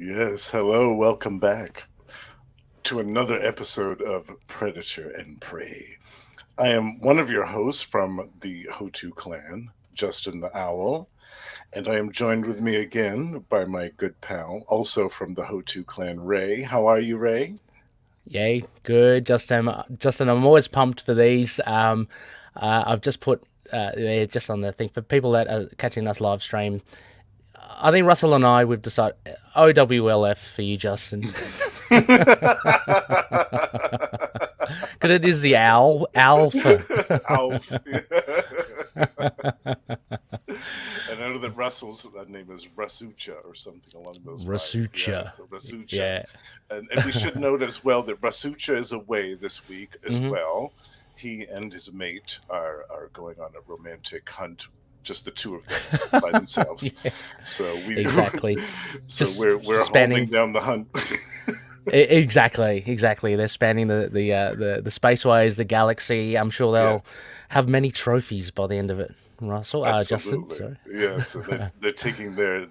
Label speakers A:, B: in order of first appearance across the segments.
A: Yes, hello, welcome back to another episode of Predator and Prey. I am one of your hosts from the HOTU clan, Justin the Owl, and I am joined with me again by my good pal, also from the HOTU clan, Ray. How are you, Ray?
B: Yay, good, Justin. Justin, I'm always pumped for these. I've just put just on the thing for people that are catching us live stream. I think Russell and we've decided OWLF for you, Justin, because it is the owl alpha.
A: Alf. And I know that Russell's name is Rasucha or something along those lines. Yeah,
B: Rasucha.
A: so Rasucha.
B: Yeah.
A: And we should note as well that Rasucha is away this week as
B: Hmm.
A: well. He and his mate are going on a romantic hunt, just the two of them by themselves.
B: Yeah,
A: So we
B: exactly.
A: so
B: Just
A: we're holding
B: spanning.
A: down the hunt.
B: Exactly. They're spanning the spaceways, the galaxy. I'm sure they'll
A: Yes,
B: have many trophies by the end of it. Russell, Justin,
A: absolutely.
B: sorry.
A: Yes, and they're taking their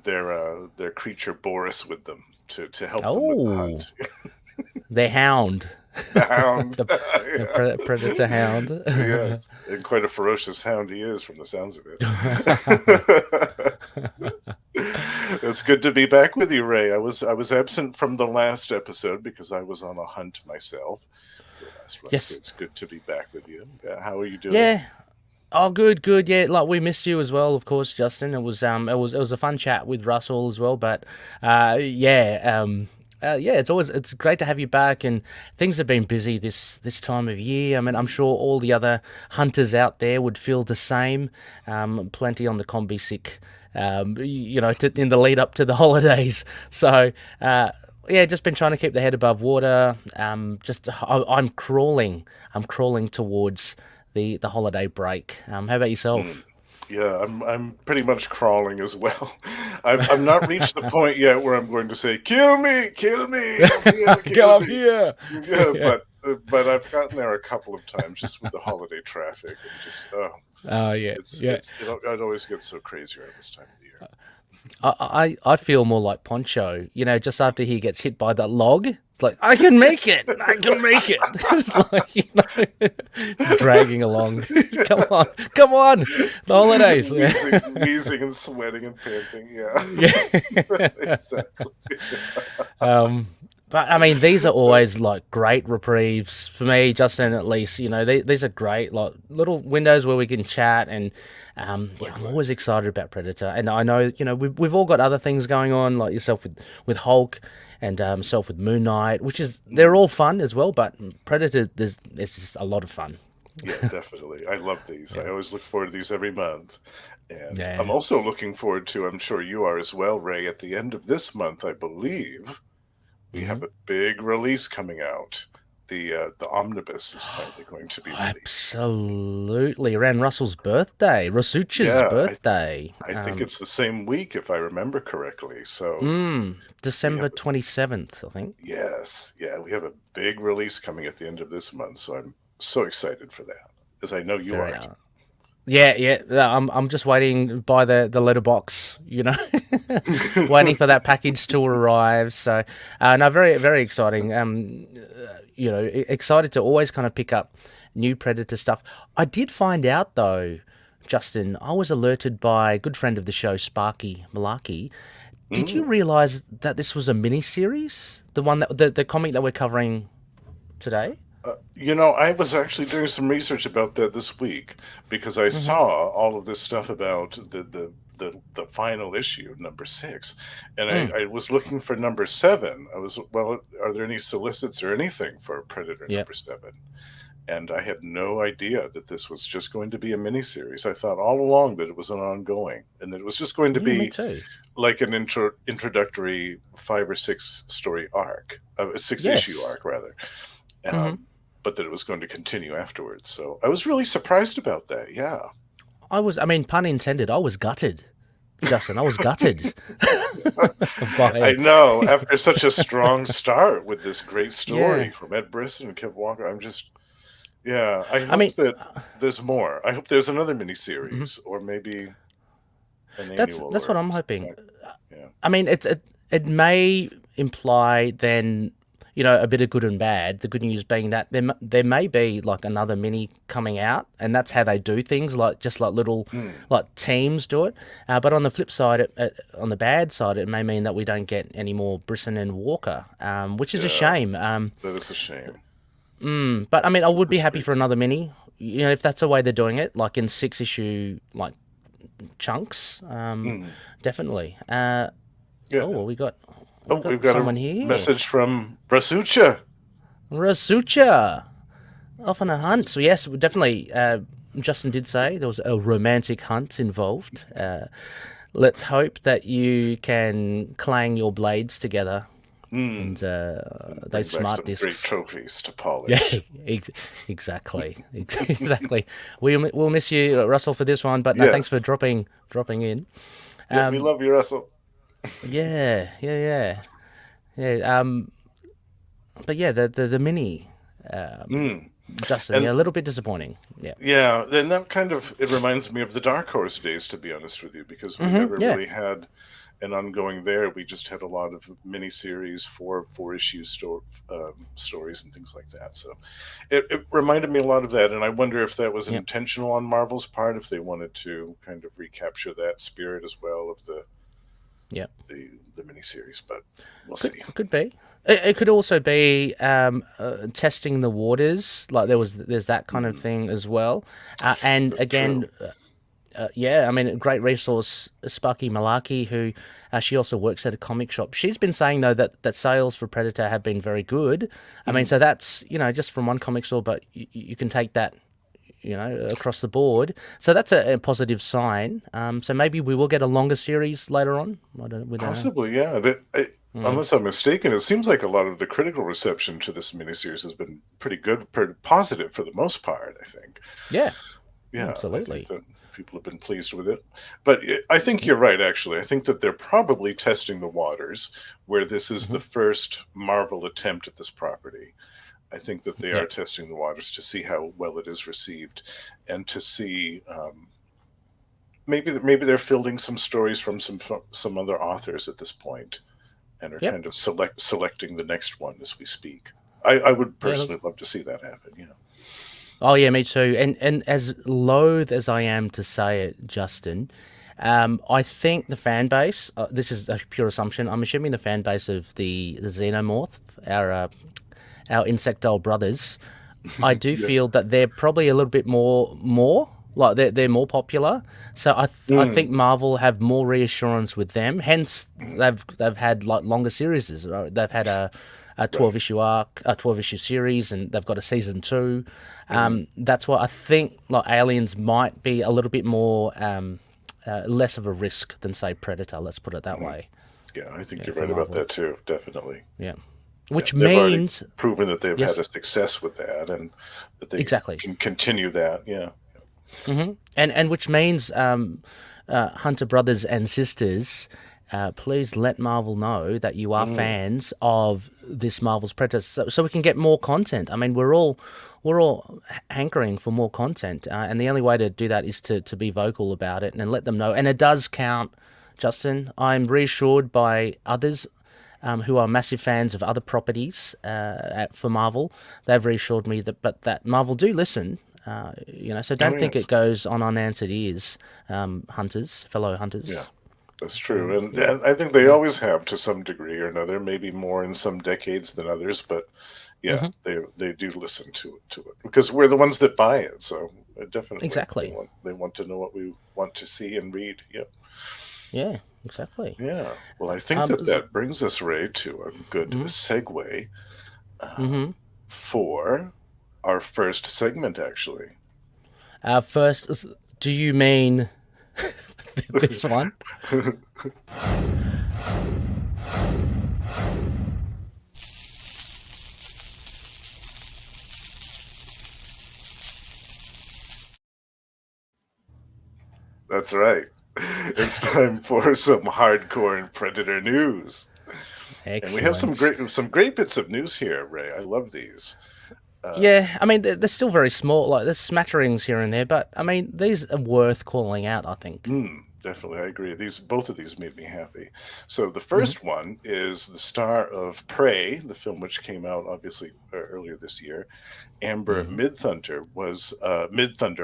A: creature Boris with them to help them with the
B: Oh,
A: hunt.
B: their hound,
A: The hound.
B: the
A: Yeah.
B: predator hound.
A: Yes, and quite a ferocious hound he is from the sounds of it. It's good to be back with you, Ray. I was absent from the last episode because I was on a hunt myself the last run, so
B: Yes.
A: it's good to be back with you. How are you doing?
B: Yeah. Oh, good. Yeah, like we missed you as well, of course, Justin. It was a fun chat with Russell as well. But yeah, it's great to have you back. And things have been busy this time of year. I mean, I'm sure all the other hunters out there would feel the same. Plenty on the combi sick, in the lead up to the holidays. So. Yeah, just been trying to keep the head above water. I'm crawling. I'm crawling towards the holiday break. How about
A: Mm.
B: yourself?
A: Yeah, I'm pretty much crawling as well. I've not reached the point yet where I'm going to say, kill me, I'm here, kill
B: Come
A: me."
B: here.
A: Yeah,
B: Yeah.
A: but I've gotten there a couple of times just with the holiday traffic and just
B: Oh yeah, yeah.
A: it always gets so crazy around this time of the year.
B: I feel more like Poncho. Just after he gets hit by that log, it's like I can make it. I can make it. It's like dragging along. Come on. The holidays.
A: Wheezing and sweating and panting. Yeah,
B: Yeah.
A: exactly.
B: Um, but I mean, these are always like great reprieves for me, Justin. At least these are great, like little windows where we can chat, and yeah, I'm always
A: Likewise.
B: excited about Predator. And I know we've all got other things going on, like yourself with Hulk, and self with Moon Knight, which is they're
A: Mm.
B: all fun as well. But Predator, there's just a lot of fun.
A: Yeah, definitely. I love these. I
B: Yeah,
A: always look forward to these every month. And I'm
B: yeah.
A: also looking forward to, I'm sure you are as well, Ray, at the end of this month, I believe, we
B: Hmm.
A: have a big release coming out. The omnibus is finally going to be released.
B: Absolutely, around Russell's birthday, Rasucha's
A: Yeah,
B: birthday.
A: I think it's the same week if I remember correctly. So we have
B: December 27th, I think.
A: yes, yeah, we have a big release coming at the end of this month. So I'm so excited for that, as I know you
B: Very
A: are.
B: Yeah. I'm just waiting by the letterbox, waiting for that package to arrive. So, no, very very exciting. Excited to always kind of pick up new Predator stuff. I did find out though, Justin, I was alerted by a good friend of the show, Sparky Malarkey. Did you
A: Mm.
B: realize that this was a mini series? The one that the comic that we're covering today?
A: I was actually doing some research about that this week because I
B: Hmm.
A: saw all of this stuff about the final issue, number six, and
B: Mm,
A: I was looking for number seven. Well, are there any solicits or anything for Predator
B: yeah.
A: number seven? And I had no idea that this was just going to be a miniseries. I thought all along that it was an ongoing and that it was just going to
B: Yeah, me
A: be
B: too.
A: like an introductory 5 or 6 story arc, a 6 issue
B: Yes.
A: arc rather,
B: Hmm.
A: but that it was going to continue afterwards. So I was really surprised about that. Yeah,
B: I mean, pun intended, I was gutted, Justin. I was gutted by
A: I
B: it.
A: know. After such a strong start with this great story
B: Yeah.
A: from Ed Brisson and Kev Walker, I'm just yeah. I
B: I
A: hope
B: mean,
A: that there's more. I hope there's another
B: mhm.
A: miniseries or maybe an
B: that's
A: annual
B: that's what
A: or
B: I'm
A: something
B: hoping.
A: like. Yeah.
B: I mean, it may. imply then, a bit of good and bad. The good news being that there may be like another mini coming out, and that's how they do things, like just like little
A: Mm,
B: like teams do it. But on the flip side, on the bad side, it may mean that we don't get any more Brisson and Walker, which is a
A: yeah,
B: shame.
A: that is a shame.
B: But I mean, I would be happy
A: Bittersweet.
B: for another mini. If that's the way they're doing it, like in 6 issue like chunks,
A: Mm,
B: definitely.
A: yeah.
B: Oh, we
A: Oh,
B: got
A: we've got a
B: someone here.
A: message from Rasucha.
B: Rasucha off on a hunt. So yes, definitely. Justin did say there was a romantic hunt involved. Let's hope that you can clang your blades together and
A: Mm,
B: those
A: bring back
B: smart
A: some great
B: discs.
A: trophies to
B: Yeah,
A: polish.
B: exactly, exactly. We'll miss you, Russell, for this one. But no, thanks for
A: Yes.
B: dropping in.
A: Yeah, we
B: Um,
A: love you, Russell.
B: yeah, yeah, yeah, yeah. But yeah, the mini,
A: Mm.
B: Justin. Yeah,
A: And
B: a little bit disappointing. Yeah.
A: yeah, then that kind of it reminds me of the Dark Horse days, to be honest with you, because we never
B: Yeah.
A: really had an ongoing there. We just had a lot of miniseries, four issue stories and things like that. So it reminded me a lot of that, and I wonder if that was
B: Yeah.
A: intentional on Marvel's part, if they wanted to kind of recapture that spirit as well of
B: Yeah.
A: the miniseries. But we'll
B: Could
A: see.
B: could be. It could also be testing the waters. Like there's that kind of
A: Mm,
B: thing as well. And
A: that's
B: again,
A: true.
B: yeah, I mean, a great resource, Sparky Malaki, who she also works at a comic shop. She's been saying though that sales for Predator have been very good. I mean,
A: Mm.
B: so that's just from one comic store, but you can take that across the board. So that's a positive sign. So maybe we will get a longer series later on. We don't know.
A: Possibly, yeah.
B: Mm.
A: Unless I'm mistaken, it seems like a lot of the critical reception to this miniseries has been pretty good, pretty positive for the most part, I think.
B: Yeah,
A: Yeah, I think
B: absolutely.
A: that people have been pleased with it. But I think you're right, actually. I think that they're probably testing the waters where this is
B: Hmm.
A: the first Marvel attempt at this property. I think that they are
B: Yeah,
A: testing the waters to see how well it is received and to see maybe they're fielding some stories from some other authors at this point and are
B: yep.
A: kind of selecting the next one as we speak. I would
B: Yeah, look.
A: personally love to see that happen. Yeah.
B: Oh yeah, me too. And as loath as I am to say it, Justin, I think the fan base. This is a pure assumption. I'm assuming the fan base of the xenomorph, our insectile brothers. I do
A: Yeah.
B: feel that they're probably a little bit more like they're more popular. So I think
A: Mm.
B: Marvel have more reassurance with them. Hence, they've had like longer series. Right? They've had a 12
A: Right.
B: issue arc, a 12 issue series, and they've got a season two.
A: Mm.
B: That's why I think like Aliens might be a little bit more less of a risk than say Predator. Let's put it that
A: Mm.
B: way.
A: Yeah, I think
B: Yeah,
A: you're
B: for
A: right about
B: Marvel.
A: that too. Definitely.
B: Yeah,
A: Yeah,
B: which
A: they've already
B: means
A: proven that they've had
B: yes,
A: a success with that, and that they
B: exactly.
A: can continue that. Yeah.
B: And which means Hunter brothers and sisters, please let Marvel know that you are
A: Mm.
B: fans of this Marvel's Predators, so we can get more content. I mean, we're all hankering for more content, and the only way to do that is to be vocal about it and let them know. And it does count, Justin. I'm reassured by others. Who are massive fans of other properties for Marvel? They've reassured me that Marvel do listen. So
A: Oh
B: don't think it
A: yes.
B: goes on unanswered ears, fellow
A: Yeah.
B: hunters.
A: That's true,
B: Yeah,
A: and I think they
B: yeah,
A: always have to some degree or another. Maybe more in some decades than others, but yeah,
B: hmm
A: they do listen to it because we're the ones that buy it. So definitely,
B: exactly.
A: they want to know what we want to see and read. Yeah,
B: Yeah, exactly.
A: yeah. Well, I think
B: Um,
A: that that brings us, Ray, to a good
B: mm-hmm,
A: segue
B: mm-hmm.
A: for our first segment. Actually,
B: First, do you mean this one?
A: that's right. It's time for some hardcore Predator news. And we have
B: Excellent.
A: some great bits of news here, Ray. I love these. Um,
B: Yeah, I mean they're still very small. Like there's smatterings here and there, but I mean these are worth calling out. I think.
A: mm. Definitely, I agree. Both of these made me happy. So the
B: Hmm.
A: first one is the star of Prey, the film which came out obviously earlier this year. Amber
B: Hmm.
A: Midthunder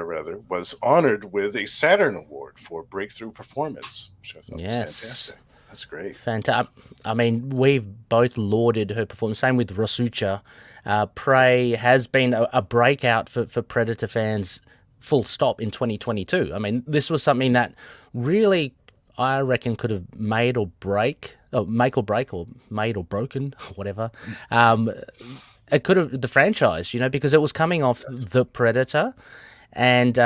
A: rather was honored with a Saturn Award for breakthrough performance, which I thought was
B: Yes.
A: fantastic. That's great.
B: Fantastic. I mean, we've both lauded her performance. Same with Rasucha.
A: Yeah.
B: Prey has been a breakout for Predator fans, full stop, in 2022. I mean, this was something that really, I reckon, could have made or break, or make or break, or made or broken, whatever. Um, it could have the franchise, because it was coming off
A: Yes.
B: The Predator, and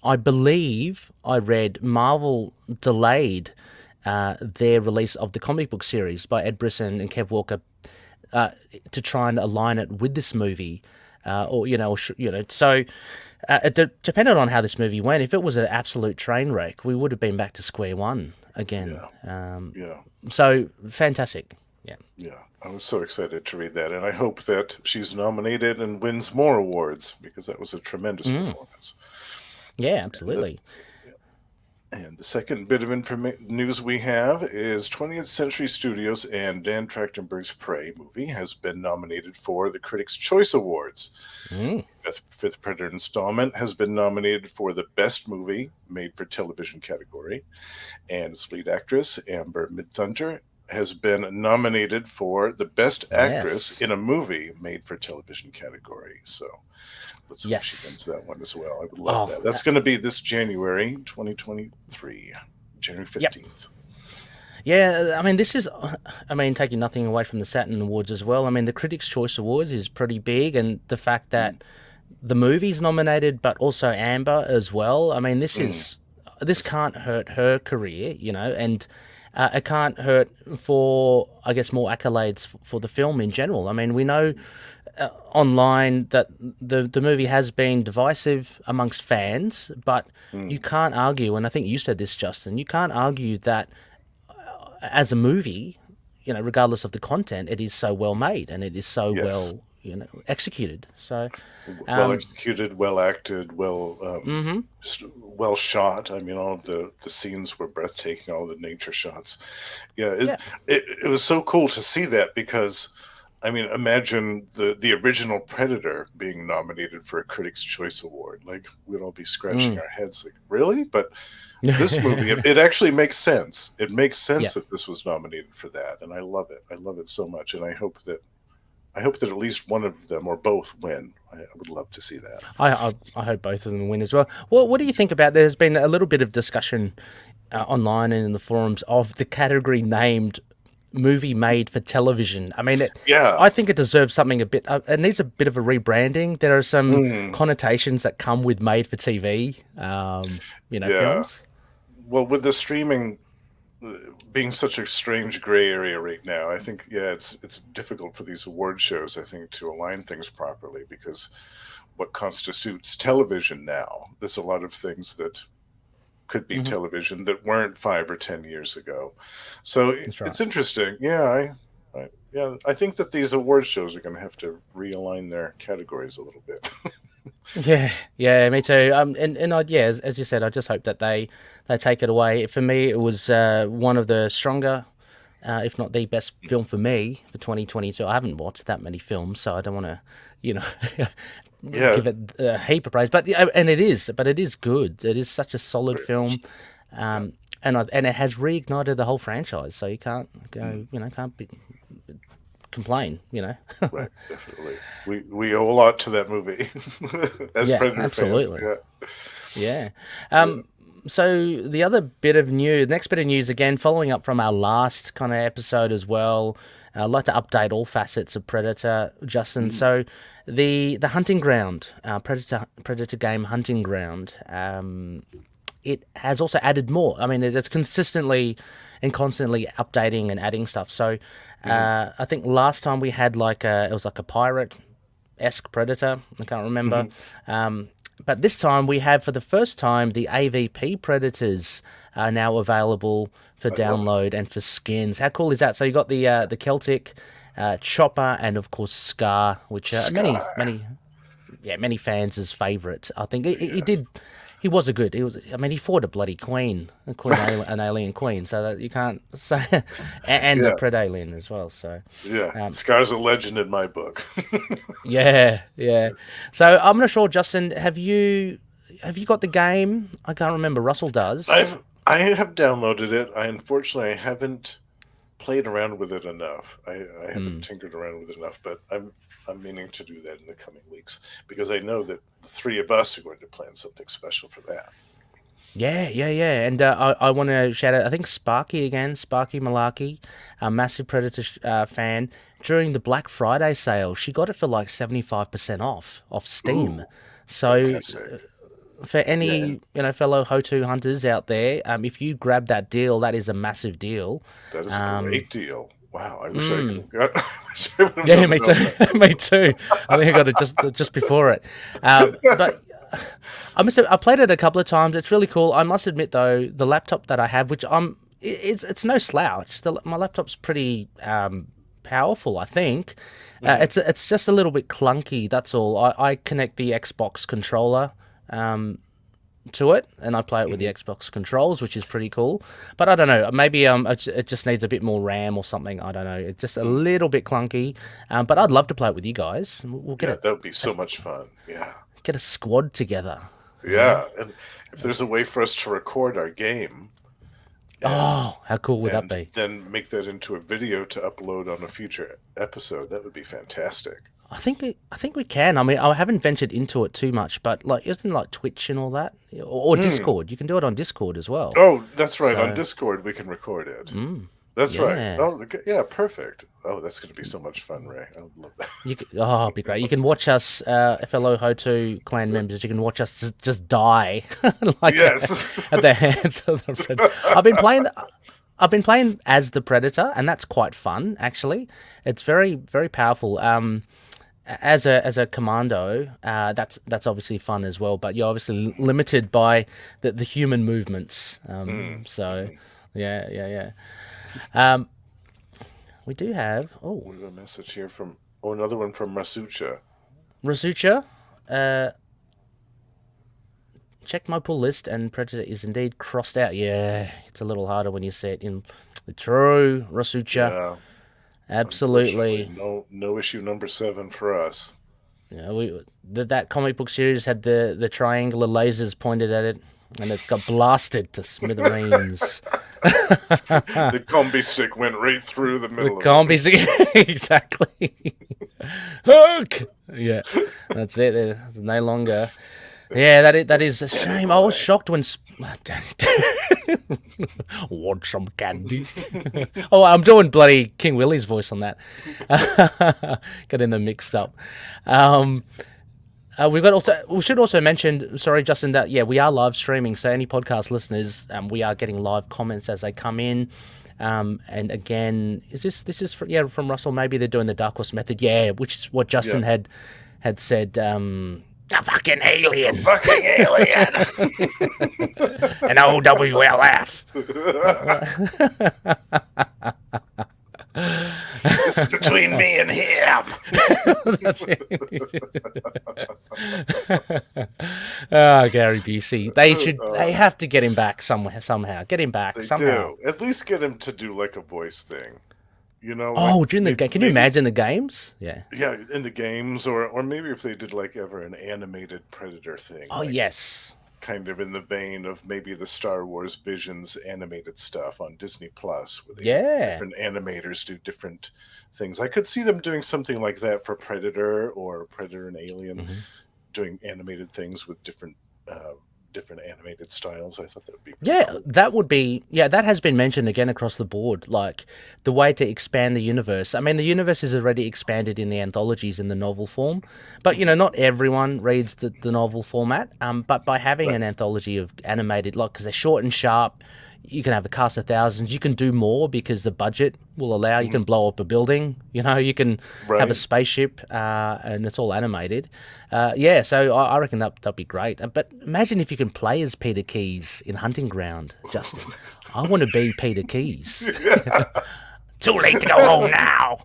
B: I believe I read Marvel delayed their release of the comic book series by Ed Brisson and Kev Walker to try and align it with this movie, So it depended on how this movie went. If it was an absolute train wreck, we would have been back to square one again.
A: Yeah. Yeah.
B: So fantastic. Yeah.
A: Yeah. I was so excited to read that, and I hope that she's nominated and wins more awards because that was a tremendous
B: Mm,
A: performance.
B: yeah,
A: And the,
B: absolutely.
A: and the second bit of news we have is 20th Century Studios and Dan Trachtenberg's Prey movie has been nominated for the Critics' Choice Awards.
B: Mm,
A: Fifth Predator installment has been nominated for the Best Movie Made for Television category, and its lead actress, Amber Midthunder, has been nominated for the Best Actress
B: yes.
A: in a Movie Made for Television category. So let's hope she
B: Yes.
A: wins that one as well. I would love
B: Oh,
A: that. That's going to be this January 2023, January
B: yep.
A: 15th.
B: Yeah, I mean, taking nothing away from the Saturn Awards as well. I mean, the Critics' Choice Awards is pretty big, and the fact
A: Mm,
B: that the movie's nominated, but also Amber as well. I mean,
A: mm,
B: this
A: yes.
B: can't hurt her career, and it can't hurt for, I guess, more accolades for the film in general. I mean, we know online that the movie has been divisive amongst fans, but you
A: Mm,
B: can't argue, and I think you said this, Justin. You can't argue that as a movie, regardless of the content, it is so well made and it is so
A: yes.
B: well, executed. So,
A: Well
B: um,
A: executed, well acted,
B: hmm
A: just well shot. I mean, all of the scenes were breathtaking. All the nature shots. Yeah,
B: yeah.
A: it was so cool to see that because, I mean, imagine the original Predator being nominated for a Critics' Choice Award. Like we'd all be scratching
B: Mm.
A: our heads, like, really? But this movie, it actually makes sense. It makes
B: Yeah.
A: sense that this was nominated for that, and I love it. I love it so much, and I hope that at least one of them or both win. I would love to see that.
B: I hope both of them win as well. What do you think about? There's been a little bit of discussion online and in the forums of the category named movie made for television. I mean,
A: Yeah.
B: I think it deserves something a bit. It needs a bit of a rebranding. There are some
A: Mm,
B: connotations that come with made for TV,
A: yeah.
B: films.
A: Well, with the streaming uh, being such a strange gray area right now, I think it's difficult for these award shows. I think to align things properly because what constitutes television now? There's a lot of things that could be
B: Hmm.
A: television that weren't 5 or 10 years ago. So
B: That's right.
A: it's interesting. Yeah, I think that these award shows are going to have to realign their categories a little bit.
B: Yeah, yeah, me too. Yeah, as you said, I just hope that they take it away. For me, it was one of the stronger, if not the best film for me for 2022. I haven't watched that many films, so I don't want to, you know,
A: Yeah,
B: give it a heap of praise. But yeah, but it is good. It is such a solid
A: very much.
B: film,
A: Yeah.
B: and it has reignited the whole franchise. So you can't
A: Mm.
B: go, can't complain.
A: Right, definitely. We owe a lot to that movie as
B: Yeah,
A: Predator fans.
B: absolutely.
A: Yeah,
B: Yeah.
A: yeah.
B: So the other next bit of news, again, following up from our last kind of episode as well. I'd like to update all facets of Predator, Justin.
A: Mm,
B: So the hunting ground, Predator game hunting ground, it has also added more. I mean, it's consistently and constantly updating and adding stuff. So
A: mhm,
B: I think last time we had it was like a pirate esque Predator. I can't remember.
A: mhm.
B: Um, but this time we have, for the first time, the AVP Predators are now available for
A: I love it.
B: download and for skins. How cool is that? So you got the Celtic, Chopper, and of course Scar, which are
A: Scar.
B: many fans' favourite. I think he
A: Yes.
B: He was a good. He was. I mean, he fought a bloody queen, an alien queen. So that you can't say, and a
A: Yeah,
B: pred alien as well. So,
A: yeah.
B: um,
A: Scar's a legend in my book.
B: yeah, yeah. So I'm not sure, Justin. Have you got the game? I can't remember. Russell does.
A: I have downloaded it. I unfortunately haven't played around with it enough. I haven't
B: Hmm.
A: tinkered around with it enough, but I'm meaning to do that in the coming weeks because I know that the three of us are going to plan something special for that.
B: Yeah, yeah, yeah. And I want to shout out, I think Sparky again, Sparky Malarkey, a massive Predator fan. During the Black Friday sale, she got it for like 75% off Steam.
A: Ooh,
B: So
A: fantastic!
B: for
A: Yeah,
B: any,
A: and
B: fellow HOTU hunters out there, if you grab that deal, that is a massive deal.
A: that is a
B: Um,
A: great deal. Wow, I wish I could
B: mm,
A: have got. I wish I would have
B: yeah,
A: known
B: me too.
A: about that.
B: Me too. I think I got it just before it. But I played it a couple of times. It's really cool. I must admit though, the laptop that I have, which it's no slouch. My laptop's pretty powerful. I think
A: Hmm.
B: it's just a little bit clunky. That's all. I connect the Xbox controller. Um, to it, and I play it with the
A: Hmm.
B: Xbox controls, which is pretty cool. But I don't know, maybe it just needs a bit more RAM or something. I don't know. It's just a little bit clunky. But I'd love to play it with you guys. We'll
A: Yeah, that would be so much fun. Yeah,
B: get a squad together. You know?
A: yeah, and if there's a way for us to record our game and
B: Oh, how cool would that
A: and
B: be?
A: then make that into a video to upload on a future episode, that would be fantastic.
B: I think we can. I mean, I haven't ventured into it too much, but like, isn't like Twitch and all that, or
A: Hmm.
B: Discord? You can do it on Discord as well.
A: Oh, that's right. On
B: So,
A: Discord, we can record it. That's right.
B: yeah.
A: Oh, yeah, perfect. Oh, that's going to be so much fun, Ray. I would love
B: It'd be great. You can watch us, fellow HOTU clan
A: that.
B: members. You can watch us just die like
A: Yes.
B: at the hands of the predator. I've been playing as the predator, and that's quite fun. Actually, it's very very powerful. As a commando, that's obviously fun as well. But you're obviously limited by the human movements.
A: Mm,
B: So
A: mhm.
B: yeah, yeah, yeah. Um, we do have
A: We have a message here from, oh, another one from Masucha.
B: Rasucha. Check my pull list, and Predator is indeed crossed out. Yeah, it's a little harder when you see it in. True, Rasucha.
A: Yeah, unfortunately,
B: Absolutely.
A: no issue number 7 for us.
B: Yeah, that comic book series had the triangular lasers pointed at it, and it got blasted to smithereens.
A: The combi stick went right through the
B: The
A: middle of it.
B: combies, exactly. Hook. Yeah, that's it. It's no longer. Yeah, that is a
A: Danny
B: shame. I was
A: boy.
B: shocked when. Want some candy? Oh, I'm doing bloody King Willie's voice on that. Getting them mixed up. Um, we should also mention. Sorry, Justin. That yeah, we are live streaming. So any podcast listeners, we are getting live comments as they come in. And again, this is from Russell? Maybe they're doing the Dark Horse method. Yeah, which is what
A: Yeah.
B: Justin had said. A fucking
A: A
B: alien,
A: fucking alien.
B: an OWLF.
A: This is between me and him.
B: That's it. Oh, Gary Busey. They
A: Uh,
B: have to get him back somewhere, somehow. Get him back
A: they
B: somehow.
A: do. At least get him to do like a voice thing. Like
B: Oh, during the game. Can you
A: maybe,
B: imagine the games? Yeah.
A: yeah, in the games, or maybe if they did like ever an animated Predator thing,
B: Oh,
A: like
B: yes.
A: kind of in the vein of maybe the Star Wars Visions animated stuff on Disney Plus, where they had
B: Yeah.
A: different animators do different things. I could see them doing something like that for Predator or Predator and Alien,
B: hmm
A: doing animated things with different animated styles. I thought that would be pretty
B: Yeah,
A: cool.
B: that has been mentioned again across the board. Like the way to expand the universe. I mean, the universe is already expanded in the anthologies in the novel form, but
A: Hmm.
B: not everyone reads the novel format. But by having
A: Right.
B: an anthology of animated, like because they're short and sharp, you can have a cast of thousands. You can do more because the budget will allow. You
A: Hmm.
B: can blow up a building. You can have a
A: Right.
B: spaceship, and it's all animated. Yeah, so I reckon that'd be great. But imagine if you can play as Peter Keys in Hunting Ground, Justin. I want to be Peter Keys. Too late to go home now.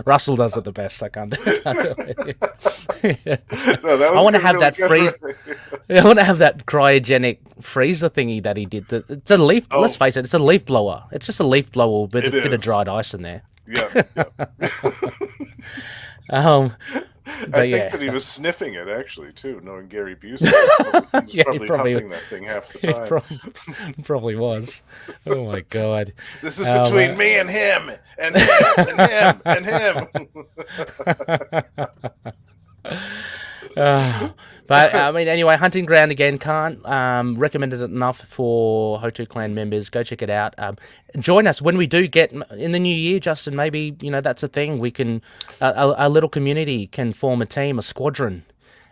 B: Russell does it the best. I can't do it.
A: No, that
B: I
A: was
B: want to
A: good,
B: have
A: really
B: that
A: good.
B: freeze. I want to have that cryogenic freezer thingy that he did. It's a leaf. Let's
A: Oh,
B: face it, it's a leaf blower. It's just a leaf blower with a
A: it
B: bit of
A: is.
B: dried ice in there.
A: Yep, yep.
B: Um,
A: I
B: but
A: think
B: yeah,
A: that he was sniffing it actually too. Knowing Gary Busey, he was
B: yeah, he
A: probably
B: probably,
A: huffing that thing half the
B: he
A: time.
B: probably was. Oh my god.
A: This is
B: Um,
A: between me and him, and him, and him, and him.
B: uh, but I mean, anyway, Hunting Ground again. Can't recommend it enough for HOTU clan members. Go check it out. Join us when we do get in the new year, Justin. Maybe that's a thing. We can a little community can form a team, a squadron,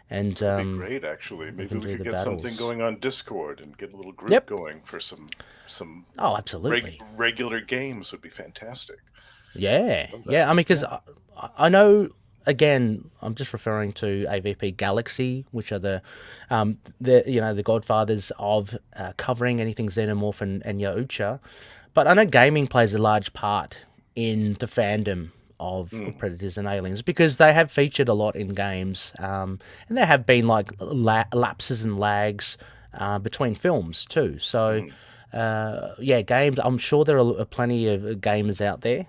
B: and
A: That'd be great, actually.
B: we
A: Maybe
B: can
A: we
B: do
A: could
B: the
A: get something
B: battles.
A: going on Discord and get a little group
B: Yep.
A: going for some
B: Oh, absolutely.
A: regular games would be fantastic.
B: Yeah,
A: Love that.
B: yeah. I mean, because I know. Again, I'm just referring to AVP Galaxy, which are the godfathers of covering anything Xenomorph and Yautja. But I know gaming plays a large part in the fandom of Predators and Aliens because they have featured a lot in games, and there have been like lapses and lags between films too. So. Yeah, games. I'm sure there are plenty of gamers out there.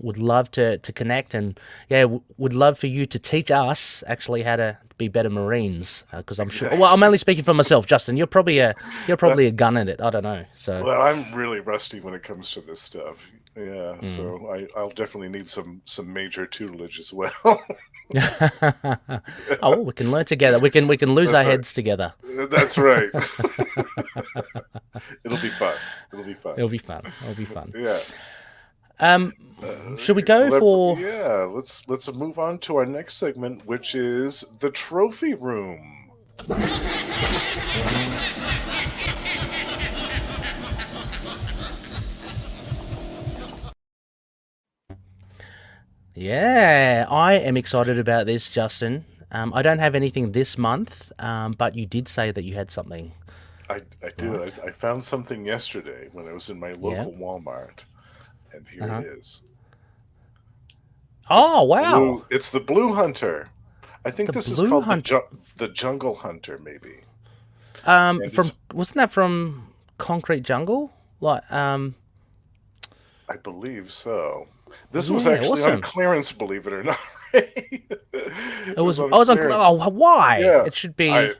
B: Would love to connect, and yeah, would love for you to teach us actually how to be better Marines. Because I'm sure. Well, I'm only speaking for myself, Justin. You're probably a gun at it. I don't know. So.
A: Well, I'm really rusty when it comes to this stuff. Yeah, so I'll definitely need some major tutelage as well.
B: Oh, we can learn together. We can lose
A: That's
B: our
A: right.
B: heads together.
A: That's right. It'll be fun. It'll be fun.
B: It'll be fun. It'll be fun.
A: Yeah.
B: Um, should we go for?
A: Yeah, let's move on to our next segment, which is the trophy room.
B: Yeah, I am excited about this, Justin. I don't have anything this month, but you did say that you had something.
A: I did. I found something yesterday when I was in my
B: Yeah.
A: local Walmart, and here
B: Uh-huh.
A: it is.
B: Oh, wow.
A: It's the Blue Hunter. I think
B: The
A: this is
B: Blue
A: called
B: Hunter.
A: the Jungle Hunter, maybe. And
B: From
A: it's
B: wasn't that from Concrete Jungle? Like,
A: I believe so. This was
B: yeah,
A: actually on
B: awesome.
A: clearance, believe it or not. It
B: It
A: was
B: was.
A: on
B: I was on.
A: clearance.
B: Oh, why?
A: Yeah.
B: It should be.
A: I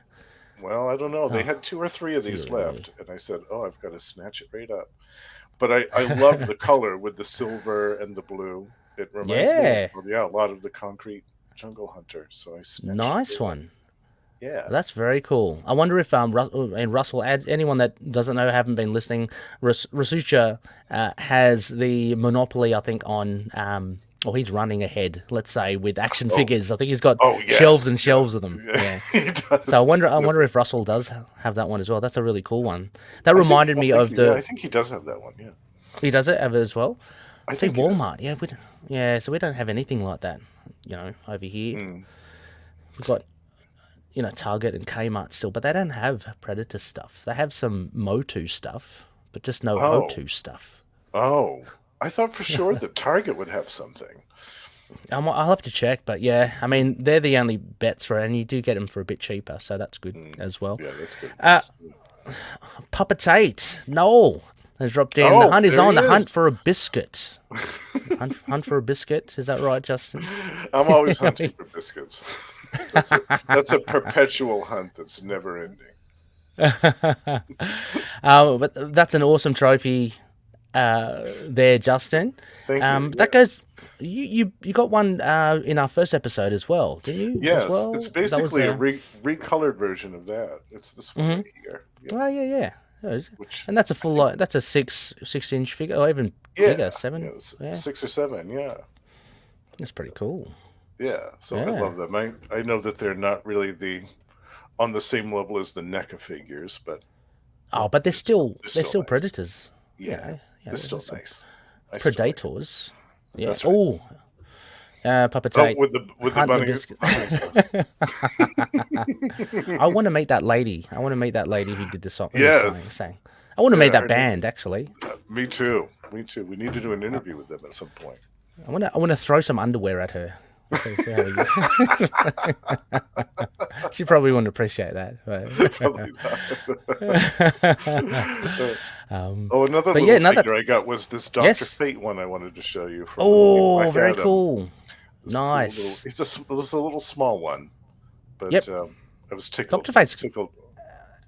A: Well, I don't know. They
B: Oh,
A: had 2 or 3 of these
B: really?
A: left, and I said, "Oh, I've got to snatch it right up." But I love the color with the silver and the blue. It reminds me of,
B: Yeah,
A: well, yeah, a lot of the Concrete Jungle Hunter. So I snatched it
B: nice
A: right up.
B: one.
A: Yeah.
B: That's very cool. I wonder if and Russell, anyone that doesn't know, haven't been listening, Rasucha has the monopoly, I think, on or he's running ahead. Let's say with action
A: Oh,
B: figures. I think he's got
A: oh
B: shelves
A: yes,
B: and
A: yeah,
B: shelves of them.
A: yeah.
B: Yeah.
A: He
B: So I
A: does.
B: wonder. I
A: Yes.
B: wonder if Russell does have that one as well. That's a really cool one. That reminded me of
A: Yeah, I
B: the.
A: think he does have that one. Yeah,
B: He does it ever as well.
A: I
B: See
A: think he does.
B: Walmart. Yeah, yeah. So we don't have anything like that. Over here
A: Mm.
B: we've got Target and Kmart still, but they don't have Predator stuff. They have some Motu stuff, but just no
A: Oh,
B: HOTU stuff.
A: oh, I thought for sure that Target would have something.
B: I'll have to check, but yeah, I mean they're the only bets for it, and you do get them for a bit cheaper, so that's good
A: Mm.
B: as well.
A: Yeah, that's good.
B: Uh, Puppet 8, Noel has dropped in. The
A: Oh,
B: hunt is
A: there
B: on.
A: he
B: The hunt
A: is.
B: for a biscuit. Hunt for a biscuit. Is that right, Justin?
A: I'm always
B: I
A: hunting
B: mean,
A: for biscuits. That's a perpetual hunt that's never ending.
B: but that's an awesome trophy there, Justin.
A: Thank you. Yeah.
B: That goes. You got one in our first episode as well, didn't you? As
A: Yes, it's
B: well, that was
A: basically a
B: a.
A: recolored version of that. It's this one right here. Yeah,
B: Oh yeah, yeah.
A: which
B: And that's a
A: I
B: full
A: think,
B: like that's a 6 inch figure, or even
A: yeah,
B: bigger,
A: yeah,
B: 7. Yeah,
A: 6 or 7. Yeah,
B: that's pretty cool.
A: yeah. So I
B: Yeah.
A: love them. I know that they're not really on the same level as the NECA figures, but
B: Oh, but they're
A: they're
B: they're
A: still
B: still
A: nice.
B: predators.
A: Yeah,
B: Yeah,
A: they're
B: they're
A: still
B: still
A: nice. I still like.
B: predators. Yeah.
A: That's right.
B: Oh, Puppet
A: Oh,
B: 8.
A: with the
B: Hunt the
A: bunny
B: biscuit.
A: bunny sauce.
B: I want to meet that lady. I want to meet that lady who did the song.
A: Yes,
B: Sang. I want to
A: Yeah,
B: meet
A: I
B: that
A: heard it.
B: band actually.
A: Me too. Me too. We need to do an interview with them at some point.
B: I want to throw some underwear at her. See how we She probably wouldn't appreciate that.
A: Probably not. Uh,
B: Um,
A: oh, another
B: but yeah,
A: little
B: no, that
A: figure I got was this Doctor
B: yes.
A: Fate one I wanted to show you from the movie
B: Oh,
A: Black
B: very
A: Adam.
B: cool.
A: This cool little.
B: Nice.
A: It's a little small one, but
B: Yep.
A: I was tickled,
B: Doctor Fate's
A: tickled, tickled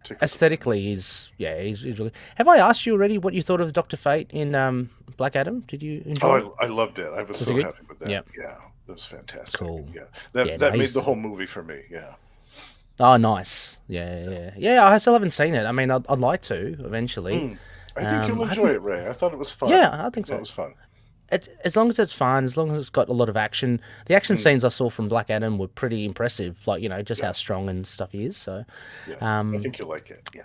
A: to find it.
B: aesthetically he's really. Have I asked you already what you thought of Doctor Fate in Black Adam? Did you enjoy it?
A: Oh, I loved it. I was
B: Was it
A: so
B: good?
A: happy with that.
B: Yep.
A: Yeah, it was fantastic.
B: Cool.
A: Yeah,
B: Yeah, no,
A: that made
B: he's
A: the whole movie for me. Yeah.
B: oh nice. Yeah. I still haven't seen it. I mean, I'd like to eventually.
A: Mm. I think you'll
B: I
A: enjoy
B: haven't.
A: it, Ray. I thought it was fun.
B: Yeah, I
A: I
B: think
A: thought it
B: so.
A: was fun.
B: It's as long as it's fun, as long as it's got a lot of action. The action
A: Mm.
B: scenes I saw from Black Adam were pretty impressive. Like just
A: Yeah,
B: how strong and stuff he is. So,
A: yeah. I
B: um,
A: think you'll like it. Yeah.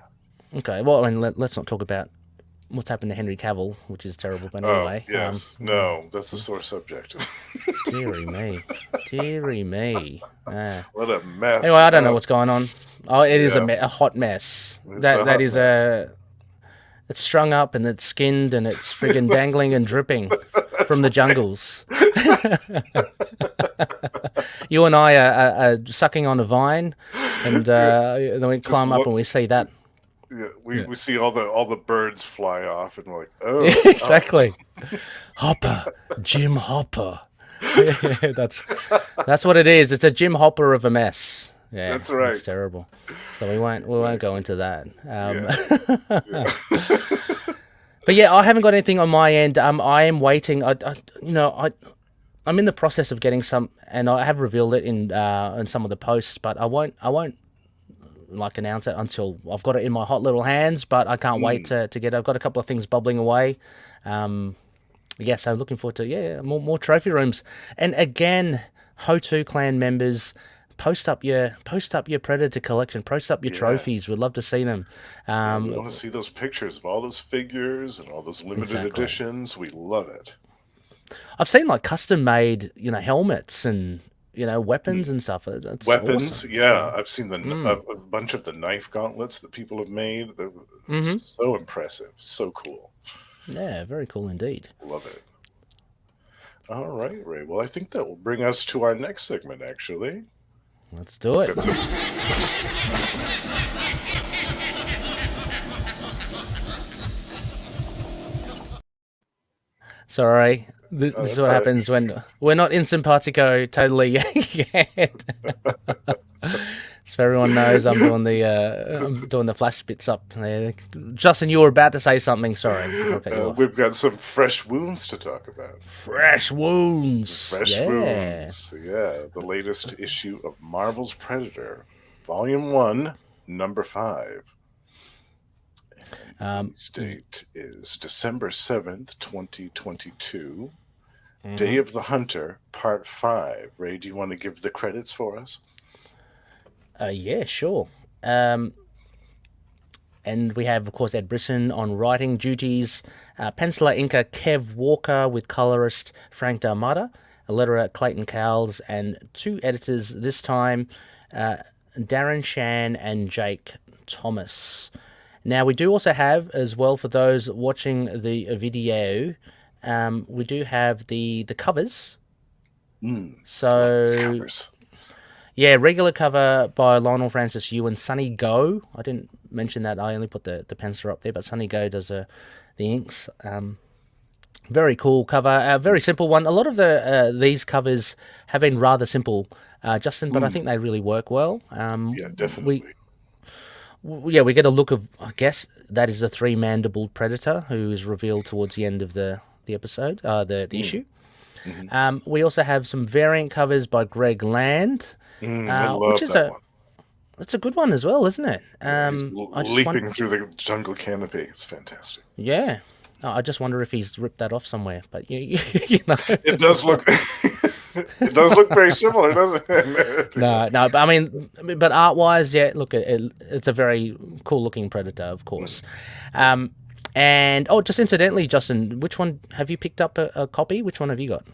B: okay. Well, I mean, let's not talk about what's happened to Henry Cavill, which is terrible. But
A: Oh,
B: anyway,
A: yes. No, that's a sore subject.
B: dearie me, dearie me.
A: What a
B: Anyway,
A: mess.
B: I don't know what's going on. Oh, it is
A: Yeah,
B: a hot mess.
A: it's a
B: That
A: hot
B: is
A: mess.
B: it's strung up and it's skinned and it's friggin' dangling and dripping
A: That's
B: from the
A: right.
B: jungles. You and I are sucking on a vine, and
A: Yeah,
B: then we
A: just
B: climb up
A: look.
B: and we see that.
A: Yeah,
B: Yeah.
A: we see all the birds fly off, and we're like, oh, oh.
B: Exactly. Hopper, Jim Hopper. That's what it is. It's a Jim Hopper of a mess. Yeah,
A: That's
B: it's
A: right.
B: terrible. So we won't go
A: Exactly.
B: into that.
A: Yeah. Yeah.
B: But yeah, I haven't got anything on my end. I am waiting. I'm in the process of getting some, and I have revealed it in some of the posts, but I won't like announce it until I've got it in my hot little hands. But I can't wait
A: Mm.
B: to get it. I've got a couple of things bubbling away. Yeah, so looking forward to more trophy rooms. And again, HOTU clan members, post up your Predator collection, post up your trophies.
A: Yes.
B: We'd love to see them.
A: Yeah, we want
B: Um,
A: to see those pictures of all those figures and all those limited
B: exactly.
A: editions. We love it.
B: I've seen like custom made, helmets and
A: Mm.
B: weapons and stuff. That's
A: Weapons,
B: awesome.
A: yeah, I've seen
B: Mm.
A: a bunch of the knife gauntlets that people have made. They're
B: Mm-hmm.
A: so impressive, so cool.
B: Yeah, very cool indeed.
A: Love it. All right, Ray. Well, I think that will bring us to our next segment, actually.
B: Let's do it.
A: Got some.
B: Sorry. This is
A: That's
B: what
A: all right.
B: happens when we're not in simpatico totally yet. So everyone knows I'm doing the flash bits up there. Justin, you were about to say something. Sorry, I'll cut you off.
A: We've got some fresh wounds to talk about.
B: Fresh wounds.
A: Fresh
B: Yeah.
A: wounds. Yeah, the latest issue of Marvel's Predator, Volume 1, Number 5. And the
B: Um.
A: release date is December 7th, 2022. Day
B: Mhm.
A: of the Hunter, Part 5. Ray, do you want to give the credits for us?
B: Yeah, sure. Um. And we have, of course, Ed Brisson on writing duties, penciler inker Kev Walker with colorist Frank D'Armata, a letterer Clayton Cowles, and two editors this time, uh, Darren Shan and Jake Thomas. Now, we do also have, as well, for those watching the video, we do have the covers.
A: Love those
B: So,
A: covers.
B: yeah, regular cover by Lionel Francis Yu and Sunny Go. I didn't mention that. I only put the pencil up there, but Sunny Go does the inks. Very cool cover. Very simple one. A lot of these covers have been rather simple, Justin, but I think they really work well.
A: Yeah,
B: We
A: definitely.
B: we get a look of, I guess that is the three-mandibled predator who is revealed towards the end of the episode, the issue.
A: Hmm.
B: We also have some variant covers by Greg Land,
A: I
B: which
A: love
B: is
A: that one.
B: it's a good one as well, isn't it?
A: Yeah, he's
B: I just want,
A: leaping through the jungle canopy. It's fantastic.
B: yeah. I just wonder if he's ripped that off somewhere, but you know.
A: It does look. It does look very similar, doesn't it?
B: No, but I mean, but art-wise, yeah. Look, it's a very cool-looking predator, of course. And just incidentally, Justin, which one have you picked up a copy? Which one have you got?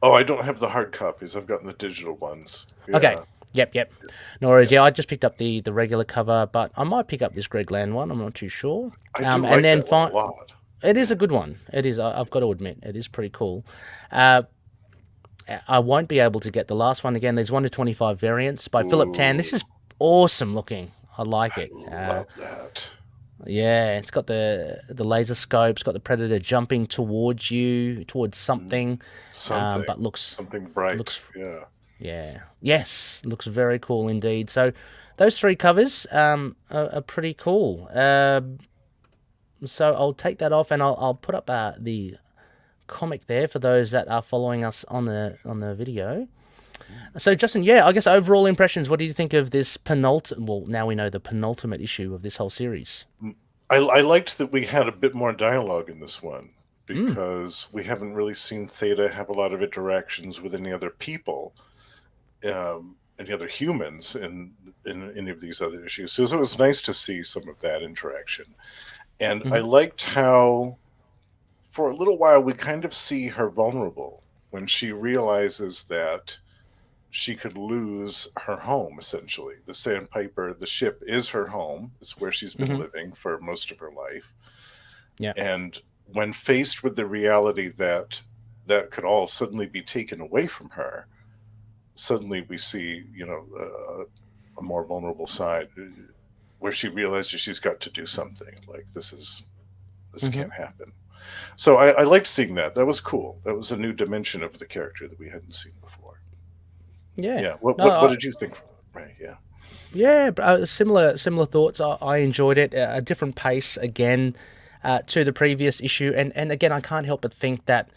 A: Oh, I don't have the hard copies. I've gotten the digital ones.
B: Okay,
A: Yeah.
B: Yep, yep. No worries. Yeah, I just picked up the regular cover, but I might pick up this Greg Land one. I'm not too sure.
A: I do
B: And
A: like
B: then
A: that one a lot.
B: it is
A: Yeah.
B: a good one. It is. I've got to admit, it is pretty cool. Uh, I won't be able to get the last one again. There's 1 to 25 variants by Philip Tan. This
A: Ooh,
B: is awesome looking. I like
A: I
B: it.
A: love that.
B: Yeah, it's got the laser scope. It's got the predator jumping towards you, towards
A: Mm,
B: something,
A: something,
B: but
A: something bright.
B: looks
A: Yeah.
B: yeah, yes, looks very cool indeed. So those three covers are pretty cool. So I'll take that off and I'll put up the comic there for those that are following us on the video. So Justin, yeah, I guess overall impressions. What do you think of this penultimate? Well, now we know the penultimate issue of this whole series.
A: Mm, I liked that we had a bit more dialogue in this one
B: Mm,
A: because we haven't really seen Theta have a lot of interactions with any other people, any other humans in any of these other issues. So it was nice to see some of that interaction. And I
B: mm-hmm,
A: liked how, for a little while, we kind of see her vulnerable when she realizes that she could lose her home, essentially. The Sandpiper, the ship, is her home. It's where she's been
B: mm-hmm,
A: living for most of her life.
B: yeah,
A: And when faced with the reality that that could all suddenly be taken away from her, suddenly we see, a more vulnerable side where she realizes she's got to do something. Like this
B: mm-hmm,
A: can't happen. So I liked seeing that. That was cool. That was a new dimension of the character that we hadn't seen before.
B: yeah.
A: Yeah. What
B: No,
A: what what did you think? Right. Yeah.
B: yeah, similar thoughts. I enjoyed it. A different pace again to the previous issue, and again, I can't help but think that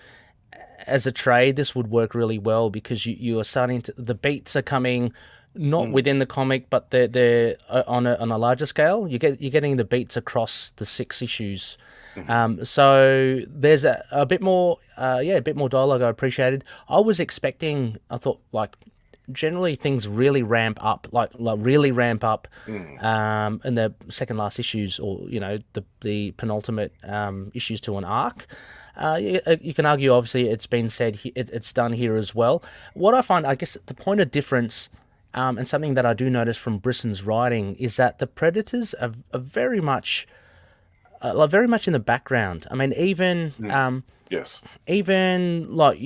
B: as a trade, this would work really well because you are starting to the beats are coming not
A: Mm,
B: within the comic, but they're on a larger scale. You're getting the beats across the 6 issues.
A: hmm
B: So there's a bit more, a bit more dialogue. I appreciated. I thought like generally things really ramp up, like really ramp up,
A: mm,
B: in the second last issues, or the penultimate issues to an arc. You can argue, obviously, it's been said it's done here as well. What I find, I guess, the point of difference, and something that I do notice from Brisson's writing, is that the predators are very much, like very much in the background. I mean,
A: mm. Yes.
B: even like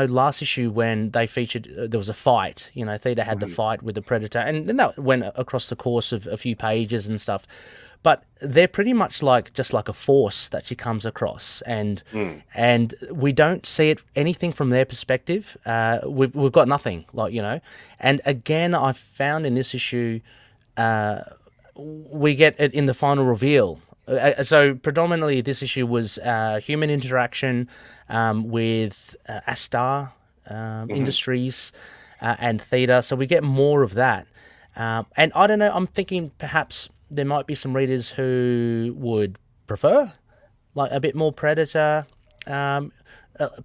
B: last issue when they featured, there was a fight. Theta had the
A: hmm
B: fight with the predator, and then that went across the course of a few pages and stuff. But they're pretty much like just like a force that she comes across, and
A: Mm,
B: and we don't see it anything from their perspective. We've got nothing, and again, I found in this issue we get it in the final reveal. So predominantly, this issue was human interaction with Astar
A: hmm
B: Industries and Theta. So we get more of that. And I don't know. I'm thinking perhaps there might be some readers who would prefer like a bit more Predator um,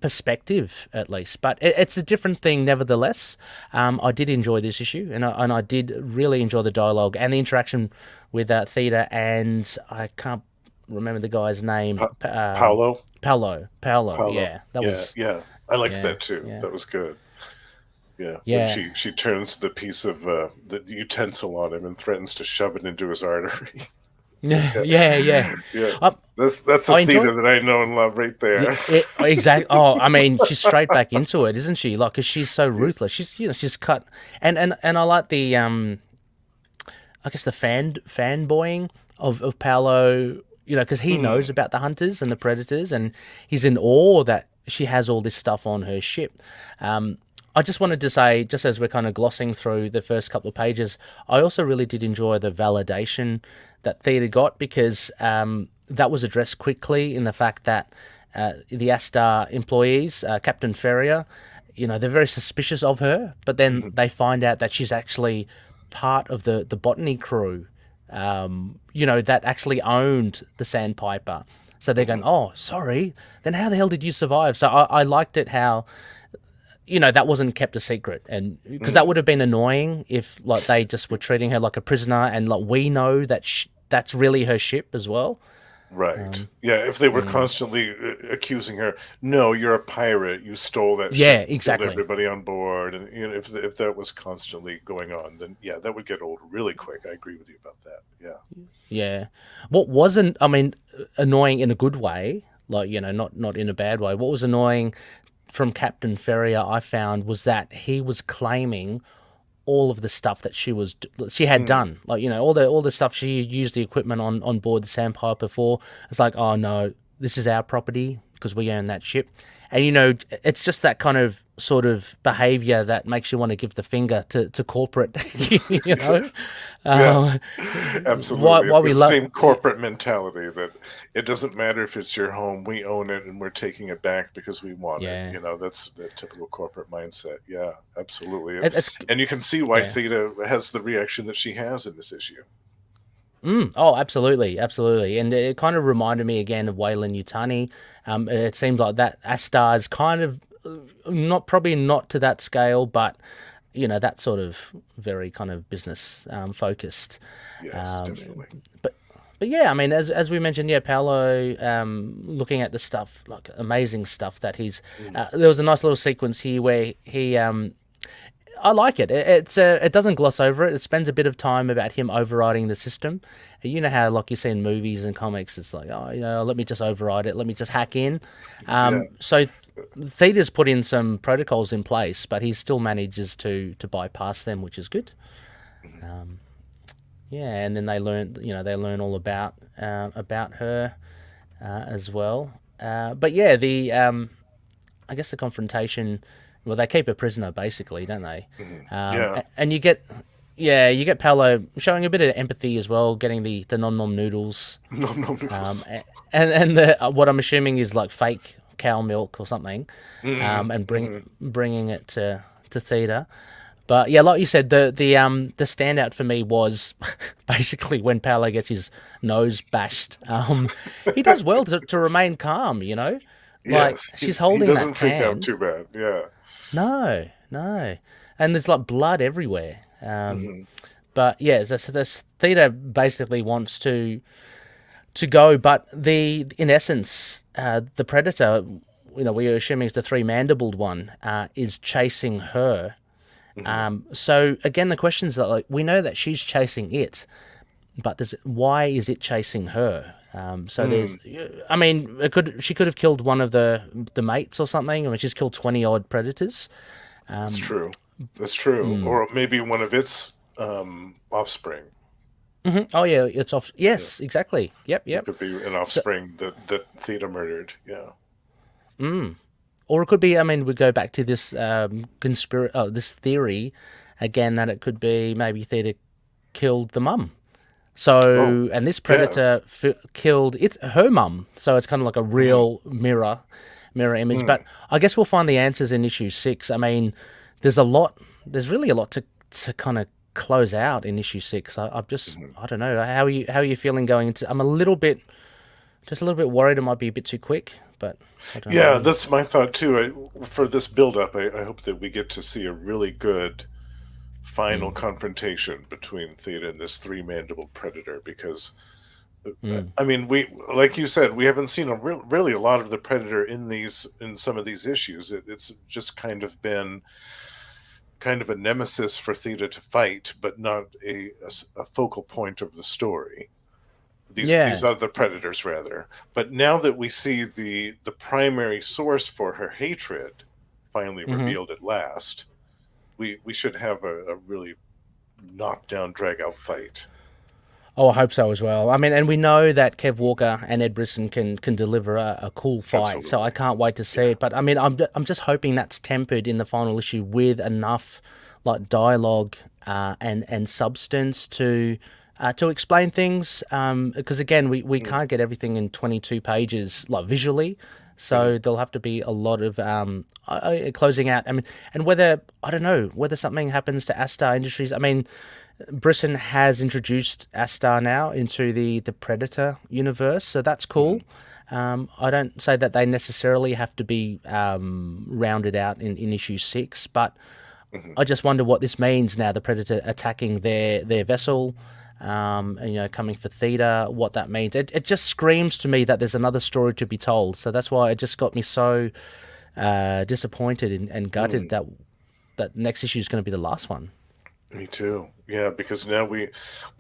B: perspective, at least. But it's a different thing, nevertheless. I did enjoy this issue, and I did really enjoy the dialogue and the interaction with Theta, and I can't remember the guy's name.
A: Pa- Paolo.
B: Paolo.
A: Paolo.
B: Yeah, that
A: Yeah.
B: was
A: Yeah. I liked
B: yeah,
A: that too.
B: yeah,
A: That was good. Yeah. When
B: yeah.
A: she turns the piece of the utensil on him and threatens to shove it into his artery.
B: Yeah,
A: Yeah.
B: yeah, yeah.
A: Yeah.
B: Um,
A: That's a
B: I enjoyed.
A: theater that I know and love right there.
B: Exactly. Oh, I mean, she's straight back into it, isn't she? Like, 'cause she's so
A: Yeah.
B: ruthless. She's cut, and I like the I guess the fanboying of Paolo. Because he knows
A: Mm,
B: about the hunters and the predators, and he's in awe that she has all this stuff on her ship. I just wanted to say, just as we're kind of glossing through the first couple of pages, I also really did enjoy the validation that Theta got, because that was addressed quickly in the fact that the Astar employees, Captain Ferrier, they're very suspicious of her, but then
A: mhm,
B: they find out that she's actually part of the botany crew, that actually owned the Sandpiper. So they're going,
A: mhm,
B: oh, sorry, then how the hell did you survive? So I liked it how that wasn't kept a secret, and because that
A: mm,
B: would have been annoying if like they just were treating her like a prisoner, and like we know that that's really her ship as well.
A: Right. Yeah, if they were
B: Mm.
A: constantly accusing her, no, you're a pirate. You stole that ship,
B: Yeah,
A: killed
B: exactly.
A: everybody on board, and if that was constantly going on, then yeah, that would get old really quick. I agree with you about that. Yeah.
B: Yeah. What wasn't, I mean, annoying in a good way, like, not in a bad way. What was annoying from Captain Ferrier, I found, was that he was claiming all of the stuff that she had
A: Mm,
B: done, like, all the stuff she used the equipment on board the Sandpiper for. It's like, oh no, this is our property because we own that ship. And it's just that kind of sort of behavior that makes you want to give the finger to corporate. you know
A: yeah,
B: uh, why
A: absolutely.
B: why
A: It's
B: we
A: that
B: love.
A: same corporate mentality that it doesn't matter if it's your home, we own it and we're taking it back because we want it.
B: Yeah,
A: That's the typical corporate mindset. Yeah, absolutely.
B: it's
A: And you can see why
B: yeah.
A: Theta has the reaction that she has in this issue.
B: Oh, absolutely, absolutely, and it kind of reminded me again of Weyland Yutani. It seems like that Astar is kind of not to that scale, but that sort of very kind of business focused.
A: Yes,
B: Um,
A: definitely.
B: but but yeah, I mean, as we mentioned, yeah, Paolo, looking at the stuff, like amazing stuff that he's.
A: Mm.
B: There was a nice little sequence here where he I like it. It doesn't gloss over it. It spends a bit of time about him overriding the system. You know how, like you see in movies and comics, it's like, oh, let me just override it. Let me just hack in.
A: Yeah.
B: So Theta's put in some protocols in place, but he still manages to bypass them, which is good.
A: Mhm.
B: Yeah, and then they learn all about her as well. But yeah, the I guess the confrontation. Well, they keep a prisoner basically, don't they?
A: Mhm. Yeah.
B: And you get Paolo showing a bit of empathy as well, getting the nom nom noodles,
A: No, no
B: um,
A: noodles.
B: and what I'm assuming is like fake cow milk or something,
A: Hmm.
B: and
A: Hmm.
B: bringing it to Theta. But yeah, like you said, the standout for me was basically when Paolo gets his nose bashed. He does well to remain calm, like
A: Yes,
B: she's
A: he
B: holding that
A: doesn't freak out
B: can.
A: too bad. Yeah.
B: No, no, and there's like blood everywhere.
A: Hmm.
B: But yeah, so this Theta basically wants to go, but in essence, the predator, we're assuming is the three mandibled one, is chasing her.
A: Hmm.
B: So again, the questions are like, we know that she's chasing it, but why is it chasing her? So
A: Mm.
B: I mean, she could have killed one of the mates or something. I mean, she's killed 20 odd predators.
A: That's true. That's true. Or maybe one of its offspring.
B: Oh yeah, it's off.
A: Yeah.
B: Yes, exactly. Yep,
A: It
B: yep.
A: could be an
B: So,
A: offspring that Theta murdered. Yeah.
B: or it could be. I mean, we go back to this this theory again that it could be maybe Theta killed the mum.
A: Oh,
B: So, and this predator
A: yes.
B: killed her mum. So it's kind of like a
A: Hmm.
B: real mirror image.
A: Mm.
B: But I guess we'll find the answers in issue 6. I mean, there's a lot. There's really a lot to kind of close out in issue 6.
A: Hmm.
B: I don't know. How are you feeling going into? I'm just a little bit worried it might be a bit too quick. But I don't know.
A: Yeah, that's my thought too. For this build-up, I hope that we get to see a really good final confrontation between Theta and this three-mandibled predator because I mean, we like you said, we haven't seen really a lot of the predator in some of these issues. It's just kind of been kind of a nemesis for Theta to fight, but not a focal point of the story. These
B: Yeah.
A: other predators, rather. But now that we see the primary source for her hatred finally
B: hmm
A: revealed at last, we should have a really knockdown, drag out fight.
B: Oh, I hope so as well. I mean, and we know that Kev Walker and Ed Brisson can deliver a cool fight, so I
A: Absolutely.
B: can't wait to see
A: Yeah.
B: it. But I mean, I'm just hoping that's tempered in the final issue with enough like dialogue and substance to explain things. Because again, we
A: Mm.
B: can't get everything in 22 pages like visually.
A: Mhm.
B: So there'll have to be a lot of closing out. I mean, and I don't know whether something happens to Astar Industries. I mean, Brisson has introduced Astar now into the Predator universe, so that's cool.
A: Mhm.
B: I don't say that they necessarily have to be rounded out in issue 6, but
A: Mhm.
B: I just wonder what this means now. The Predator attacking their vessel. and, coming for Theta, what that means. It just screams to me that there's another story to be told. So that's why it just got me so disappointed and gutted
A: Mm,
B: that next issue is going to be the last one.
A: me too. Yeah, because now we've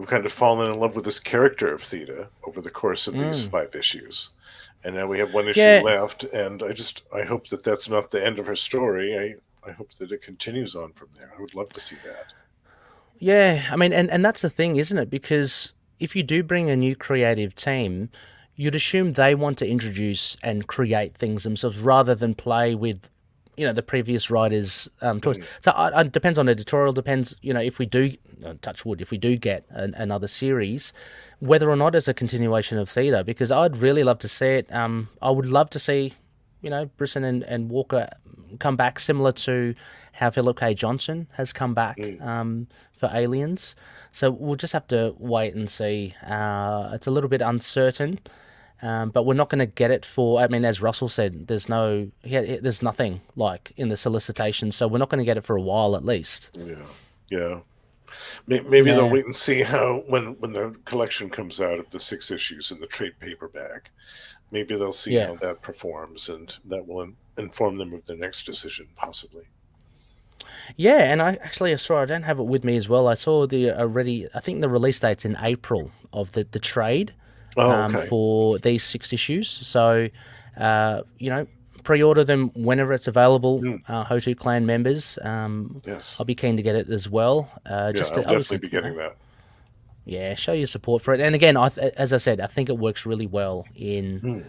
A: kind of fallen in love with this character of Theta over the course of these
B: Mm.
A: 5 issues, and now we have one issue
B: Yeah,
A: left. And I hope that that's not the end of her story. I hope that it continues on from there. I would love to see that.
B: yeah. I mean, and that's the thing, isn't it? Because if you do bring a new creative team, you'd assume they want to introduce and create things themselves rather than play with, the previous writers' toys.
A: Mhm.
B: So it depends on editorial. Depends, if we do touch wood, if we do get another series, whether or not it's a continuation of Theta. Because I'd really love to see it. I would love to see, Brisson and Walker come back, similar to how Philip K. Johnson has come back
A: Mm.
B: for Aliens. So we'll just have to wait and see. It's a little bit uncertain, but we're not going to get it for. I mean, as Russell said, there's nothing like in the solicitation, so we're not going to get it for a while at least.
A: Yeah, yeah. Maybe they'll
B: Yeah,
A: wait and see how when the collection comes out of the 6 issues in the trade paperback. Maybe they'll see
B: yeah,
A: how that performs, and that will inform them of their next decision, possibly.
B: yeah. And I saw. I don't have it with me as well. I saw the already. I think the release date's in April of the trade
A: Oh, okay.
B: for these 6 issues. So, uh, you know, pre-order them whenever it's available.
A: Mm,
B: HOTU clan members.
A: yes.
B: I'll be keen to get it as well.
A: Yeah,
B: Just
A: I'll
B: to
A: definitely
B: obviously,
A: be getting that.
B: yeah, show your support for it. And again, as I said, I think it works really well
A: Mm.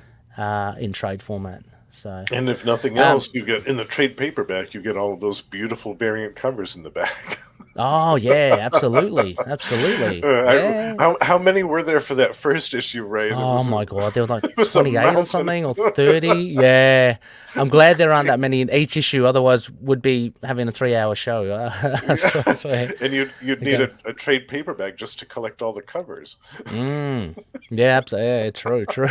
B: in trade format. So,
A: And if nothing
B: um,
A: else, you get in the trade paperback, you get all of those beautiful variant covers in the back.
B: oh yeah, absolutely, absolutely, yeah.
A: How many were there for that first issue, right?
B: Oh my god, there were like
A: It was a
B: 28 or
A: mountain.
B: something or 30. Yeah. I'm glad there aren't that many in each issue, otherwise would be having a 3-hour show.
A: Yeah.
B: I swear.
A: And you'd need
B: Okay.
A: a trade paperback just to collect all the covers.
B: Mm. Yeah, absolutely. Yeah, true, true,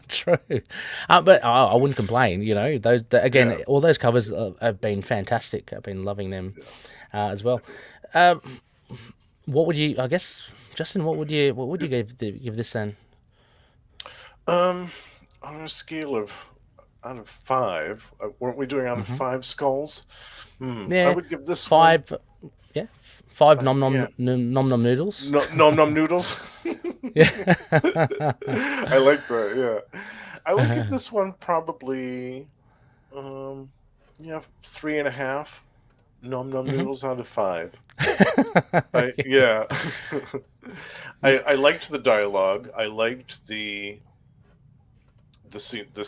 B: true. But I wouldn't complain.
A: Yeah,
B: Again, all those covers have been fantastic. I've been loving them
A: yeah,
B: as well.
A: definitely.
B: Um, what would you? I guess, Justin, what would you give this then?
A: Um, on a scale of out of 5, weren't we doing out of
B: Hmm.
A: 5 skulls? I
B: Yeah,
A: would give this one,
B: 5. Yeah, 5
A: yeah,
B: nom nom noodles.
A: no, nom nom noodles.
B: Yeah.
A: I like that. Yeah, I would give this one probably, um, yeah, 3.5 nom nom
B: Hmm.
A: noodles out of 5. Yeah, I liked the dialogue. I liked the scene the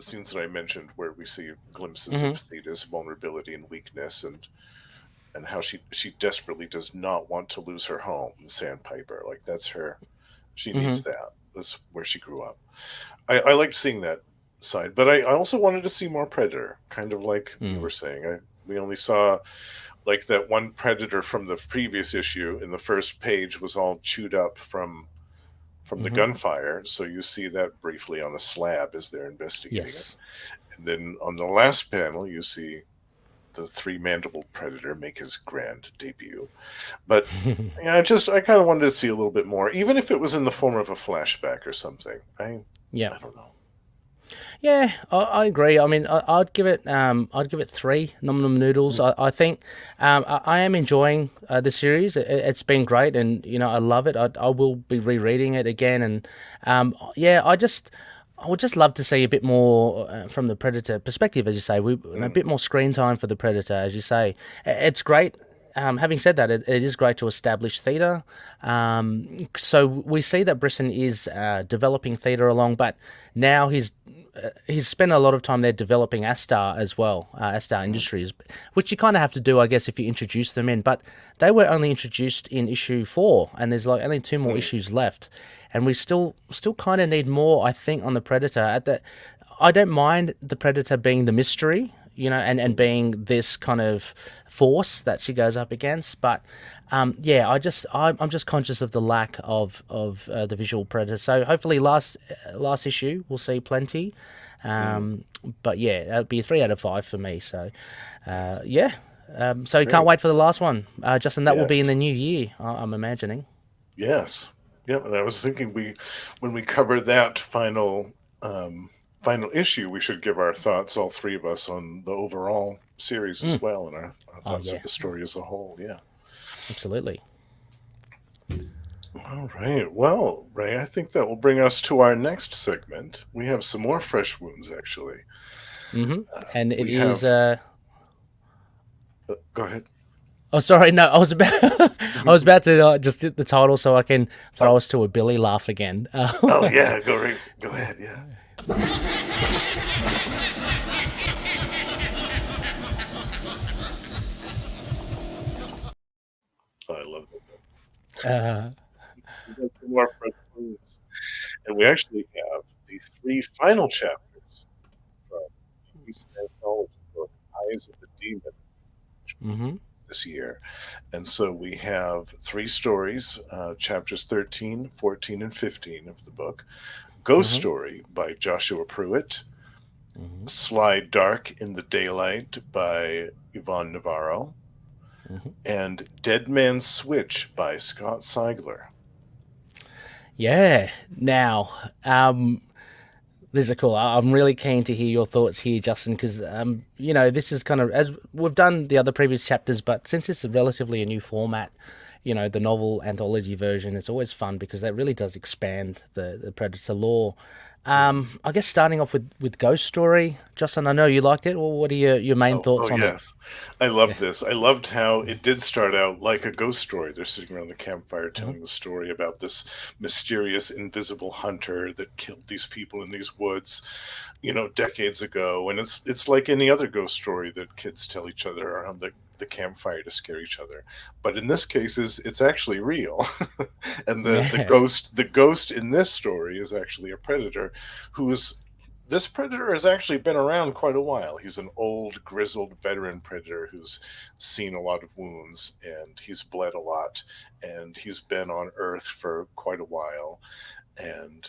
A: scenes that I mentioned where we see glimpses of
B: Hmm.
A: Theta's vulnerability and weakness, and how she desperately does not want to lose her home, the Sandpiper. Like that's her. She
B: Hmm.
A: needs that. That's where she grew up. I liked seeing that side, but I also wanted to see more Predator, kind of like you
B: Mm.
A: were saying. We only saw like that one Predator from the previous issue in the first page was all chewed up from the
B: Hmm.
A: gunfire. So you see that briefly on a slab as they're investigating it.
B: Yes.
A: And then on the last panel, you see the three-mandibled predator make his grand debut. But yeah, I kind of wanted to see a little bit more, even if it was in the form of a flashback or something.
B: Yeah.
A: I don't know.
B: Yeah, I agree. I mean, I'd give it 3 num num noodles. I think I am enjoying the series. It's been great, and I love it. I will be rereading it again, and yeah, I would just love to see a bit more from the Predator perspective, as you say. A
A: Mm,
B: bit more screen time for the Predator, as you say. It's great. Having said that, it is great to establish Theta. So we see that Brisson is developing Theta along, but now he's spent a lot of time there developing Astar as well, Astar
A: mm,
B: Industries, which you kind of have to do, I guess, if you introduce them in. But they were only introduced in issue 4, and there's like only 2 more
A: mm,
B: issues left, and we still kind of need more, I think, on the Predator. I don't mind the Predator being the mystery, and
A: mm.
B: being this kind of force that she goes up against. But yeah, I'm just conscious of the lack of the visual Predator. So hopefully last issue we'll see plenty.
A: Mm.
B: But yeah, that'd be a 3 out of 5 for me. So yeah. So you can't
A: Great.
B: wait for the last one, Justin. That will be in
A: Yes.
B: the new year, I'm imagining.
A: Yes. Yep. And I was thinking when we cover that final issue, we should give our thoughts, all three of us, on the overall series as
B: Mm.
A: well, and our
B: Oh
A: thoughts of
B: yeah,
A: the story as a whole. Yeah.
B: absolutely.
A: All right. Well, Ray, I think that will bring us to our next segment. We have some more fresh wounds, actually.
B: And it
A: We
B: is.
A: have. Go ahead.
B: Oh, sorry. No, I was about. I was about to just hit the title so I can throw
A: Oh,
B: us to a Billy laugh again.
A: oh yeah. Go ahead. Yeah. Oh, I love that.
B: uh,
A: We got some more fresh wounds, and we actually have the three final chapters from the recent anthology book, Eyes of the Demon, which was
B: hmm
A: released this year. And so we have three stories, chapters 13, 14, and 15 of the book. Ghost
B: hmm
A: Story by Joshua Pruitt,
B: hmm
A: Slide Dark in the Daylight by Yvonne Navarro,
B: hmm
A: and Dead Man's Switch by Scott Seigler.
B: Yeah. Now, these are cool. I'm really keen to hear your thoughts here, Justin, because this is kind of as we've done the other previous chapters, but since it's relatively a new format, the novel anthology version, it's always fun because that really does expand the Predator lore.
A: Mhm.
B: I guess starting off with Ghost Story, Justin, I know you liked it. Well, what are your main
A: Oh
B: thoughts on it?
A: yes, I loved this. I loved how it did start out like a ghost story. They're sitting around the campfire
B: hmm
A: telling the story about this mysterious invisible hunter that killed these people in these woods, decades ago. And it's like any other ghost story that kids tell each other around the campfire to scare each other. But in this case, it's actually real. And
B: Yeah,
A: the ghost in this story is actually a predator who's this predator has actually been around quite a while. He's an old, grizzled veteran predator who's seen a lot of wounds and he's bled a lot, and he's been on Earth for quite a while. And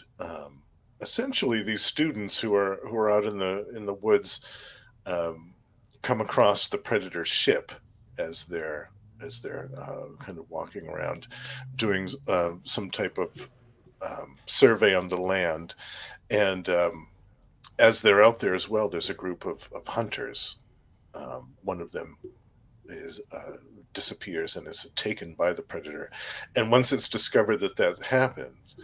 A: essentially, these students who are out in the woods um, come across the predator's ship as they're kind of walking around doing some type of survey on the land. And as they're out there as well, there's a group of hunters. One of them is disappears and is taken by the predator. And once it's discovered that that happens,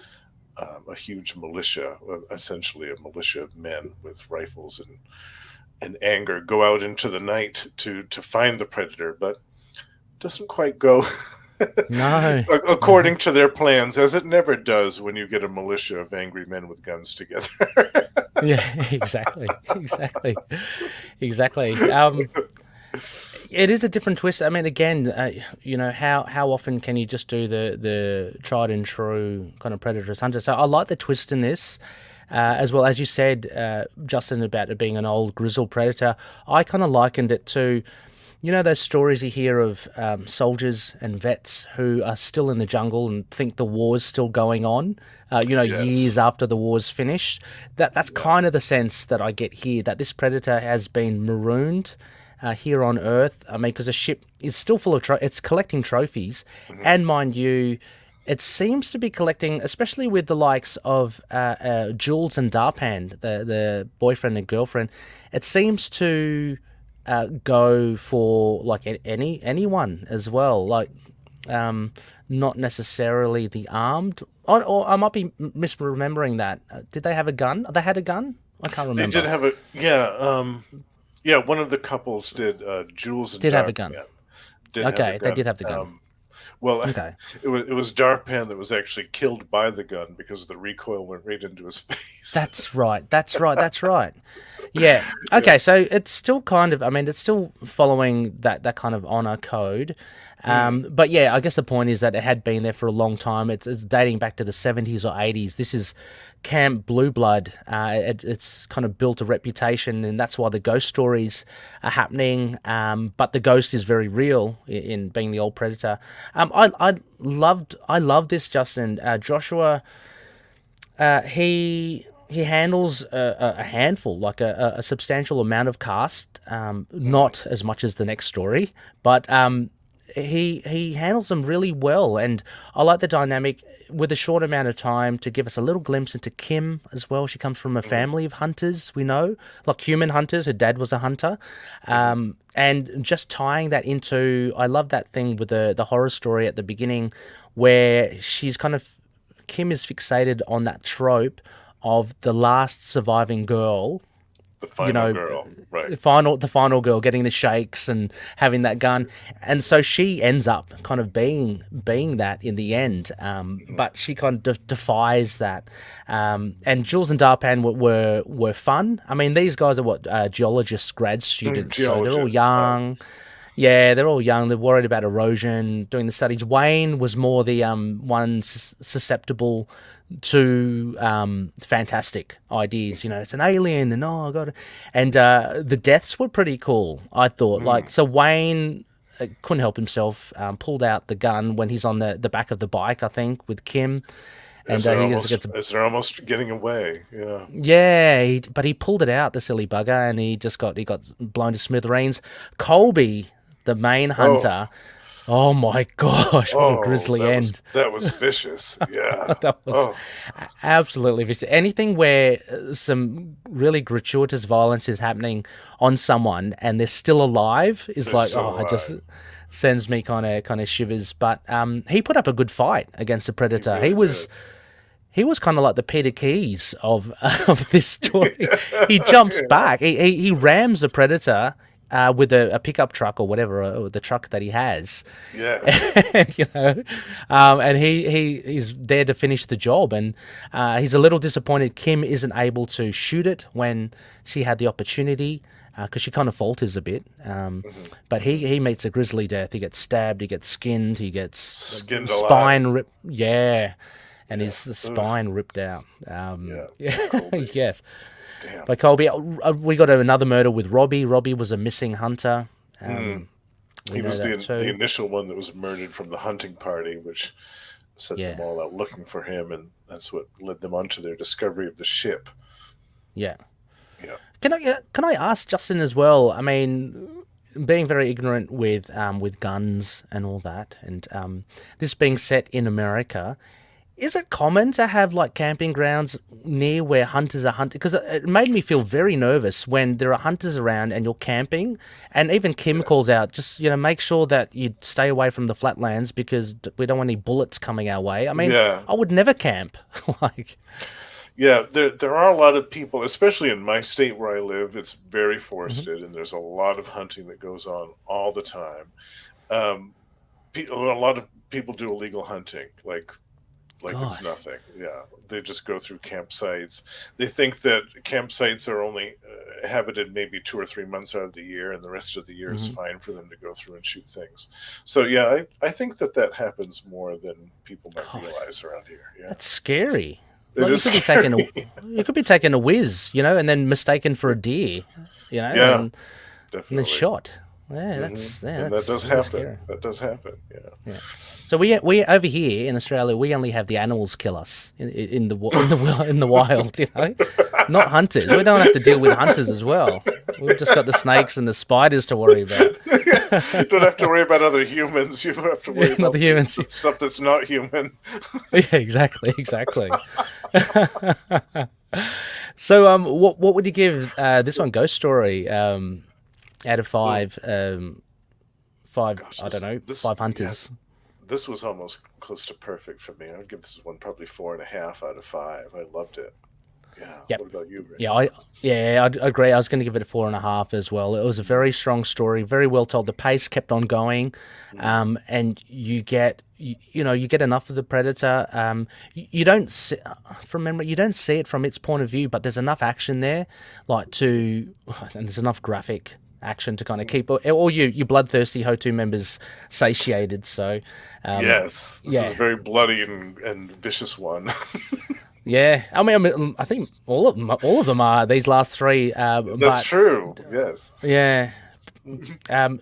A: a huge militia, essentially a militia of men with rifles and anger, go out into the night to find the predator, but it doesn't quite go
B: no, no.
A: according to their plans, as it never does when you get a militia of angry men with guns together.
B: Yeah, exactly, exactly, exactly. It is a different twist. I mean, again, how often can you just do the tried and true kind of predator's hunter? So I like the twist in this, as well as you said, Justin, about it being an old grizzled predator. I kind of likened it to, those stories you hear of soldiers and vets who are still in the jungle and think the war's still going on. Years
A: Yes.
B: after the war's finished. That's
A: Yeah.
B: kind of the sense that I get here. That this predator has been marooned here on Earth. I mean, because the ship is still full of it's collecting trophies,
A: Mhm.
B: and mind you, it seems to be collecting, especially with the likes of Jules and Darpan, the boyfriend and girlfriend. It seems to go for like anyone as well, like um, not necessarily the armed. Or I might be misremembering that. Did they have a gun? They had a gun. I can't
A: They did
B: remember.
A: have a yeah, yeah. One of the couples did. Jules and
B: Did have a gun.
A: Darkman did have a
B: Okay, they did
A: gun.
B: have the gun.
A: Well,
B: Okay.
A: it was Darkman that was actually killed by the gun because the recoil went right into his face.
B: That's right. That's right. That's right. Yeah.
A: Yeah.
B: Okay. So it's still kind of. I mean, it's still following that kind of honor code.
A: Mm,
B: But yeah, I guess the point is that it had been there for a long time. It's dating back to the 70s or 80s. This is Camp Blue Blood. It's kind of built a reputation, and that's why the ghost stories are happening. But the ghost is very real in being the old predator. I loved this, Justin. Joshua. He handles a handful, like a substantial amount of cast,
A: mm,
B: not as much as the next story, but he handles them really well, and I like the dynamic with a short amount of time to give us a little glimpse into Kim as well. She comes from a
A: Hmm.
B: family of hunters, we know, like human hunters. Her dad was a hunter,
A: Hmm.
B: and just tying that into, I love that thing with the horror story at the beginning, where she's kind of Kim is fixated on that trope of the last surviving girl,
A: The
B: you
A: final
B: know,
A: girl, right?
B: the final girl getting the shakes and having that gun, and so she ends up kind of being that in the end.
A: Hmm.
B: But she kind of defies that. And Jules and Darpan were fun. I mean, these guys are what, geologists, grad students, so they're all
A: Geologist.
B: young. Yeah, they're all young. They're worried about erosion, doing the studies. Wayne was more the one susceptible to fantastic ideas. You know, it's an alien, and oh god, and the deaths were pretty cool. I thought, like,
A: Mm.
B: so Wayne couldn't help himself. Pulled out the gun when he's on the back of the bike, I think, with Kim, and gets
A: As they're almost getting away. Yeah.
B: yeah, but he pulled it out, the silly bugger, and he got blown to smithereens. Colby, the main
A: Oh,
B: hunter, oh my gosh, what a
A: oh,
B: grisly end!
A: that was vicious. Yeah.
B: That was
A: Oh,
B: absolutely vicious. Anything where some really gratuitous violence is happening on someone and they're still alive is
A: they're
B: like,
A: still
B: oh, it just
A: alive.
B: sends me kind of shivers. But he put up a good fight against the
A: He
B: predator. He
A: really
B: was
A: did.
B: he was kind of like the Peter Keys of of this story. He jumps
A: Yeah.
B: back. He rams the predator with a pickup truck or whatever, or the truck that he has,
A: Yes.
B: and and he's there to finish the job. And he's a little disappointed Kim isn't able to shoot it when she had the opportunity. Because she kind of falters a bit,
A: Hmm.
B: but he
A: Hmm.
B: he meets a grisly death. He gets stabbed. He gets skinned. He gets
A: Skinned alive.
B: spine ripped. Yeah, and his
A: Yeah. Ugh.
B: spine ripped out.
A: Yeah.
B: Yeah,
A: Poor Colby.
B: yes.
A: Damn.
B: By Colby, we got another murder with Robbie. Robbie was a missing hunter.
A: Mm.
B: We
A: He
B: know
A: was
B: that
A: the
B: too.
A: initial one that was murdered from the hunting party, which sent them
B: Yeah,
A: all out looking for him, and that's what led them on to their discovery of the ship.
B: yeah.
A: Yeah.
B: Can I ask Justin as well? I mean, being very ignorant with guns and all that, and this being set in America, is it common to have like camping grounds near where hunters are hunting? Because it made me feel very nervous when there are hunters around and you're camping, and even Kim calls
A: Yes.
B: out, just make sure that you stay away from the flatlands because we don't want any bullets coming our way. I mean,
A: Yeah.
B: I would never camp. like,
A: Yeah, there are a lot of people, especially in my state where I live. It's very
B: Mhm.
A: forested, and there's a lot of hunting that goes on all the time. Um, a lot of people do illegal hunting, like it's
B: Gosh.
A: nothing. Yeah, they just go through campsites. They think that campsites are only habited maybe 2 or 3 months out of the year, and the rest of the year is
B: Hmm.
A: fine for them to go through and shoot things. So yeah, I think that that happens more than people might
B: God,
A: realize around here. Yeah,
B: that's scary.
A: it
B: Like
A: is scary.
B: you could be taking a whiz, and then mistaken for a deer,
A: Yeah,
B: and then
A: definitely.
B: shot. Yeah,
A: Hmm. And that
B: that's
A: does
B: really
A: happen.
B: scary.
A: That does happen. Yeah.
B: Yeah. So we over here in Australia, we only have the animals kill us in the wild, not hunters. We don't have to deal with hunters as well. We've just got the snakes and the spiders to worry about.
A: You don't have to worry about other humans. You have to worry
B: Not the
A: about
B: humans.
A: the stuff that's not human.
B: Yeah, exactly, exactly. So what would you give this one, Ghost Story, out of
A: Oh
B: five? Five,
A: gosh,
B: I don't know,
A: this
B: five
A: yeah,
B: hunters.
A: this was almost close to perfect for me. I'd give this one probably 4.5 out of 5. I loved it. Yeah.
B: Yep.
A: What about you, Rick?
B: I'd agree. I was going to give it a 4.5 as well. It was a
A: Mm,
B: very strong story, very well told. The pace kept on going,
A: mm,
B: and you get enough of the predator. You don't see, from memory, you don't see it from its point of view, but there's enough action there, and there's enough graphic action to kind of
A: mm.
B: keep all you bloodthirsty HOTU members satiated. So, um,
A: Yes, this is a
B: yeah.
A: very bloody and vicious one.
B: Yeah, I think all of them are these last three.
A: That's
B: But
A: true. Yes.
B: yeah,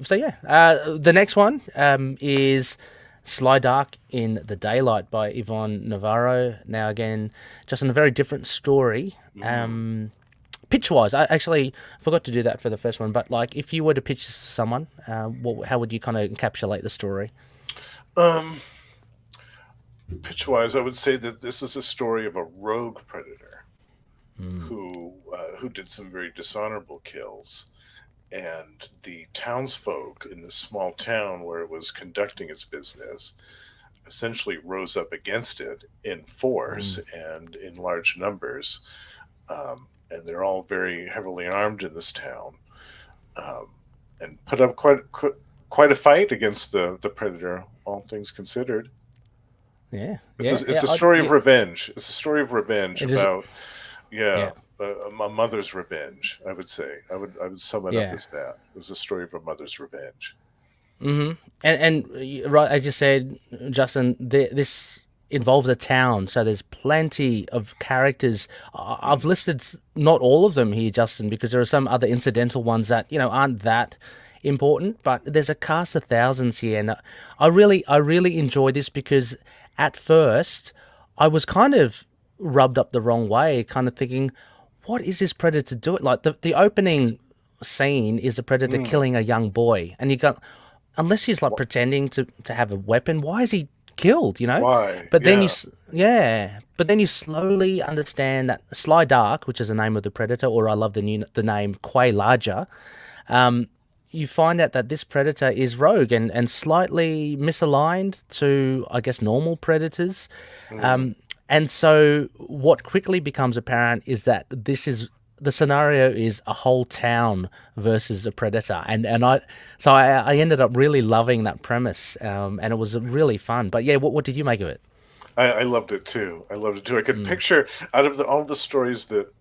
B: so yeah, the next one is Sly Dark in the Daylight by Yvonne Navarro. Now again, just in a very different story.
A: Mm,
B: pitch wise, I actually forgot to do that for the first one. But like, if you were to pitch this to someone, how would you kind of encapsulate the story?
A: Um, Pitch wise, I would say that this is a story of a rogue predator
B: Mm.
A: who did some very dishonorable kills, and the townsfolk in this small town where it was conducting its business essentially rose up against it in force
B: Mm.
A: and in large numbers. And they're all very heavily armed in this town, um, and put up quite a fight against the predator. All things considered,
B: Yeah,
A: it's
B: yeah,
A: it's
B: yeah,
A: a story of
B: yeah.
A: revenge. It's a story of revenge
B: It is.
A: about, yeah,
B: Yeah,
A: a mother's revenge. I would say I would sum it up
B: yeah.
A: as that. It was a story of a mother's revenge.
B: Right as you said, Justin, this involves a town, so there's plenty of characters. I've
A: Hmm.
B: listed not all of them here, Justin, because there are some other incidental ones that aren't that important. But there's a cast of thousands here, and I really enjoy this because at first I was kind of rubbed up the wrong way, kind of thinking, what is this predator doing? Like the opening scene is the predator
A: Mm.
B: killing a young boy, and you go, unless he's like pretending to have a weapon, why is he killed?
A: Why?
B: But then
A: Yeah.
B: yeah, but then you slowly understand that Sly Dark, which is the name of the predator, or I love the name Quay Larger. You find out that this predator is rogue and slightly misaligned to, I guess, normal predators.
A: Mm.
B: And so what quickly becomes apparent is that the scenario is a whole town versus a predator, and I ended up really loving that premise, and it was really fun. But yeah, what did you make of it?
A: I loved it too. I loved it too. I could
B: Mm.
A: picture out of all the stories that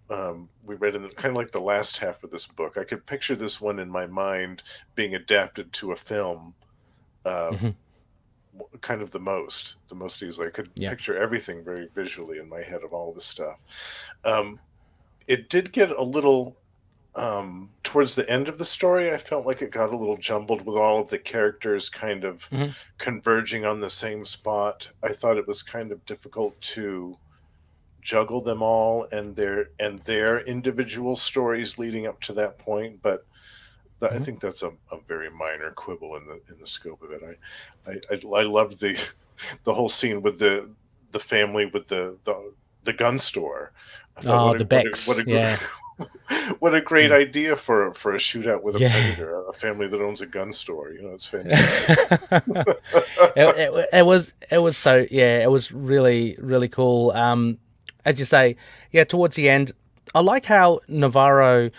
A: we read in kind of like the last half of this book. I could picture this one in my mind being adapted to a film, um,
B: Hmm.
A: kind of the most easily. I could
B: Yeah.
A: picture everything very visually in my head of all this stuff. Um, it did get a little towards the end of the story. I felt like it got a little jumbled with all of the characters kind of
B: Hmm.
A: converging on the same spot. I thought it was kind of difficult to juggle them all and their individual stories leading up to that point, but I
B: Hmm.
A: think that's a very minor quibble in the scope of it. I loved the whole scene with the family with the gun store. I thought
B: Oh,
A: what a
B: the
A: what a what
B: Becks.
A: a
B: Yeah.
A: what a great
B: Mm.
A: idea for a shootout with a
B: Yeah.
A: predator, a family that owns a gun store. It's fantastic.
B: it, it was so, yeah, it was really really cool. As you say, yeah, towards the end, I like how Navarro,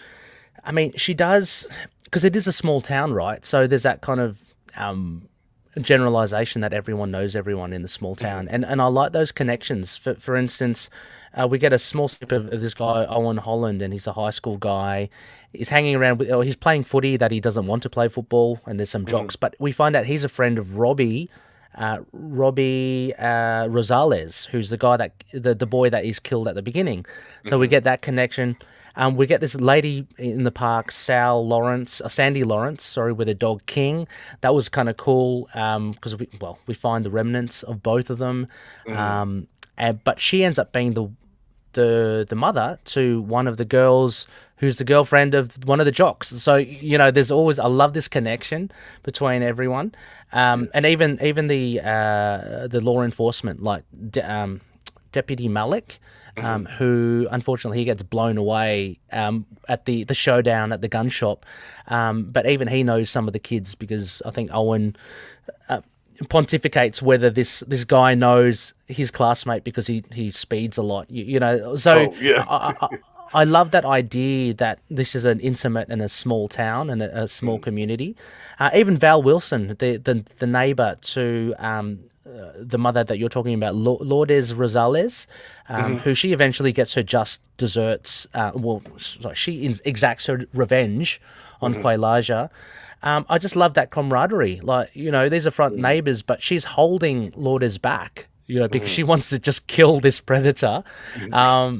B: I mean, she does, because it is a small town, right? So there's that kind of generalization that everyone knows everyone in the small
A: Hmm.
B: town, and I like those connections. For instance, we get a small snip of this guy Owen Holland, and he's a high school guy. He's hanging around with, or he's playing footy that he doesn't want to play football, and there's some
A: Hmm.
B: jocks. But we find out he's a friend of Robbie Rosales, who's the guy that the boy that is killed at the beginning. So we
A: Hmm.
B: get that connection. We get this lady in the park, Sandy Lawrence, sorry, with a dog King. That was kind of cool because we find the remnants of both of them,
A: Hmm.
B: but she ends up being the mother to one of the girls who's the girlfriend of one of the jocks. So there's always, I love this connection between everyone,
A: Yeah.
B: and even the law enforcement, like Deputy Malik.
A: Hmm.
B: Who unfortunately he gets blown away at the showdown at the gun shop, but even he knows some of the kids because I think Owen pontificates whether this guy knows his classmate because he speeds a lot. So
A: Oh yeah.
B: I love that idea that this is an intimate and a small town and a small
A: Hmm.
B: community. Even Val Wilson, the neighbor to the mother that you're talking about, Lourdes Rosales,
A: Hmm.
B: who she eventually gets her just desserts. Sorry, she exacts her revenge on
A: Hmm.
B: Quailaja. I just love that camaraderie. Like, these are front
A: Hmm.
B: neighbors, but she's holding Lourdes back, because
A: Hmm.
B: she wants to just kill this predator.
A: Hmm.
B: Um,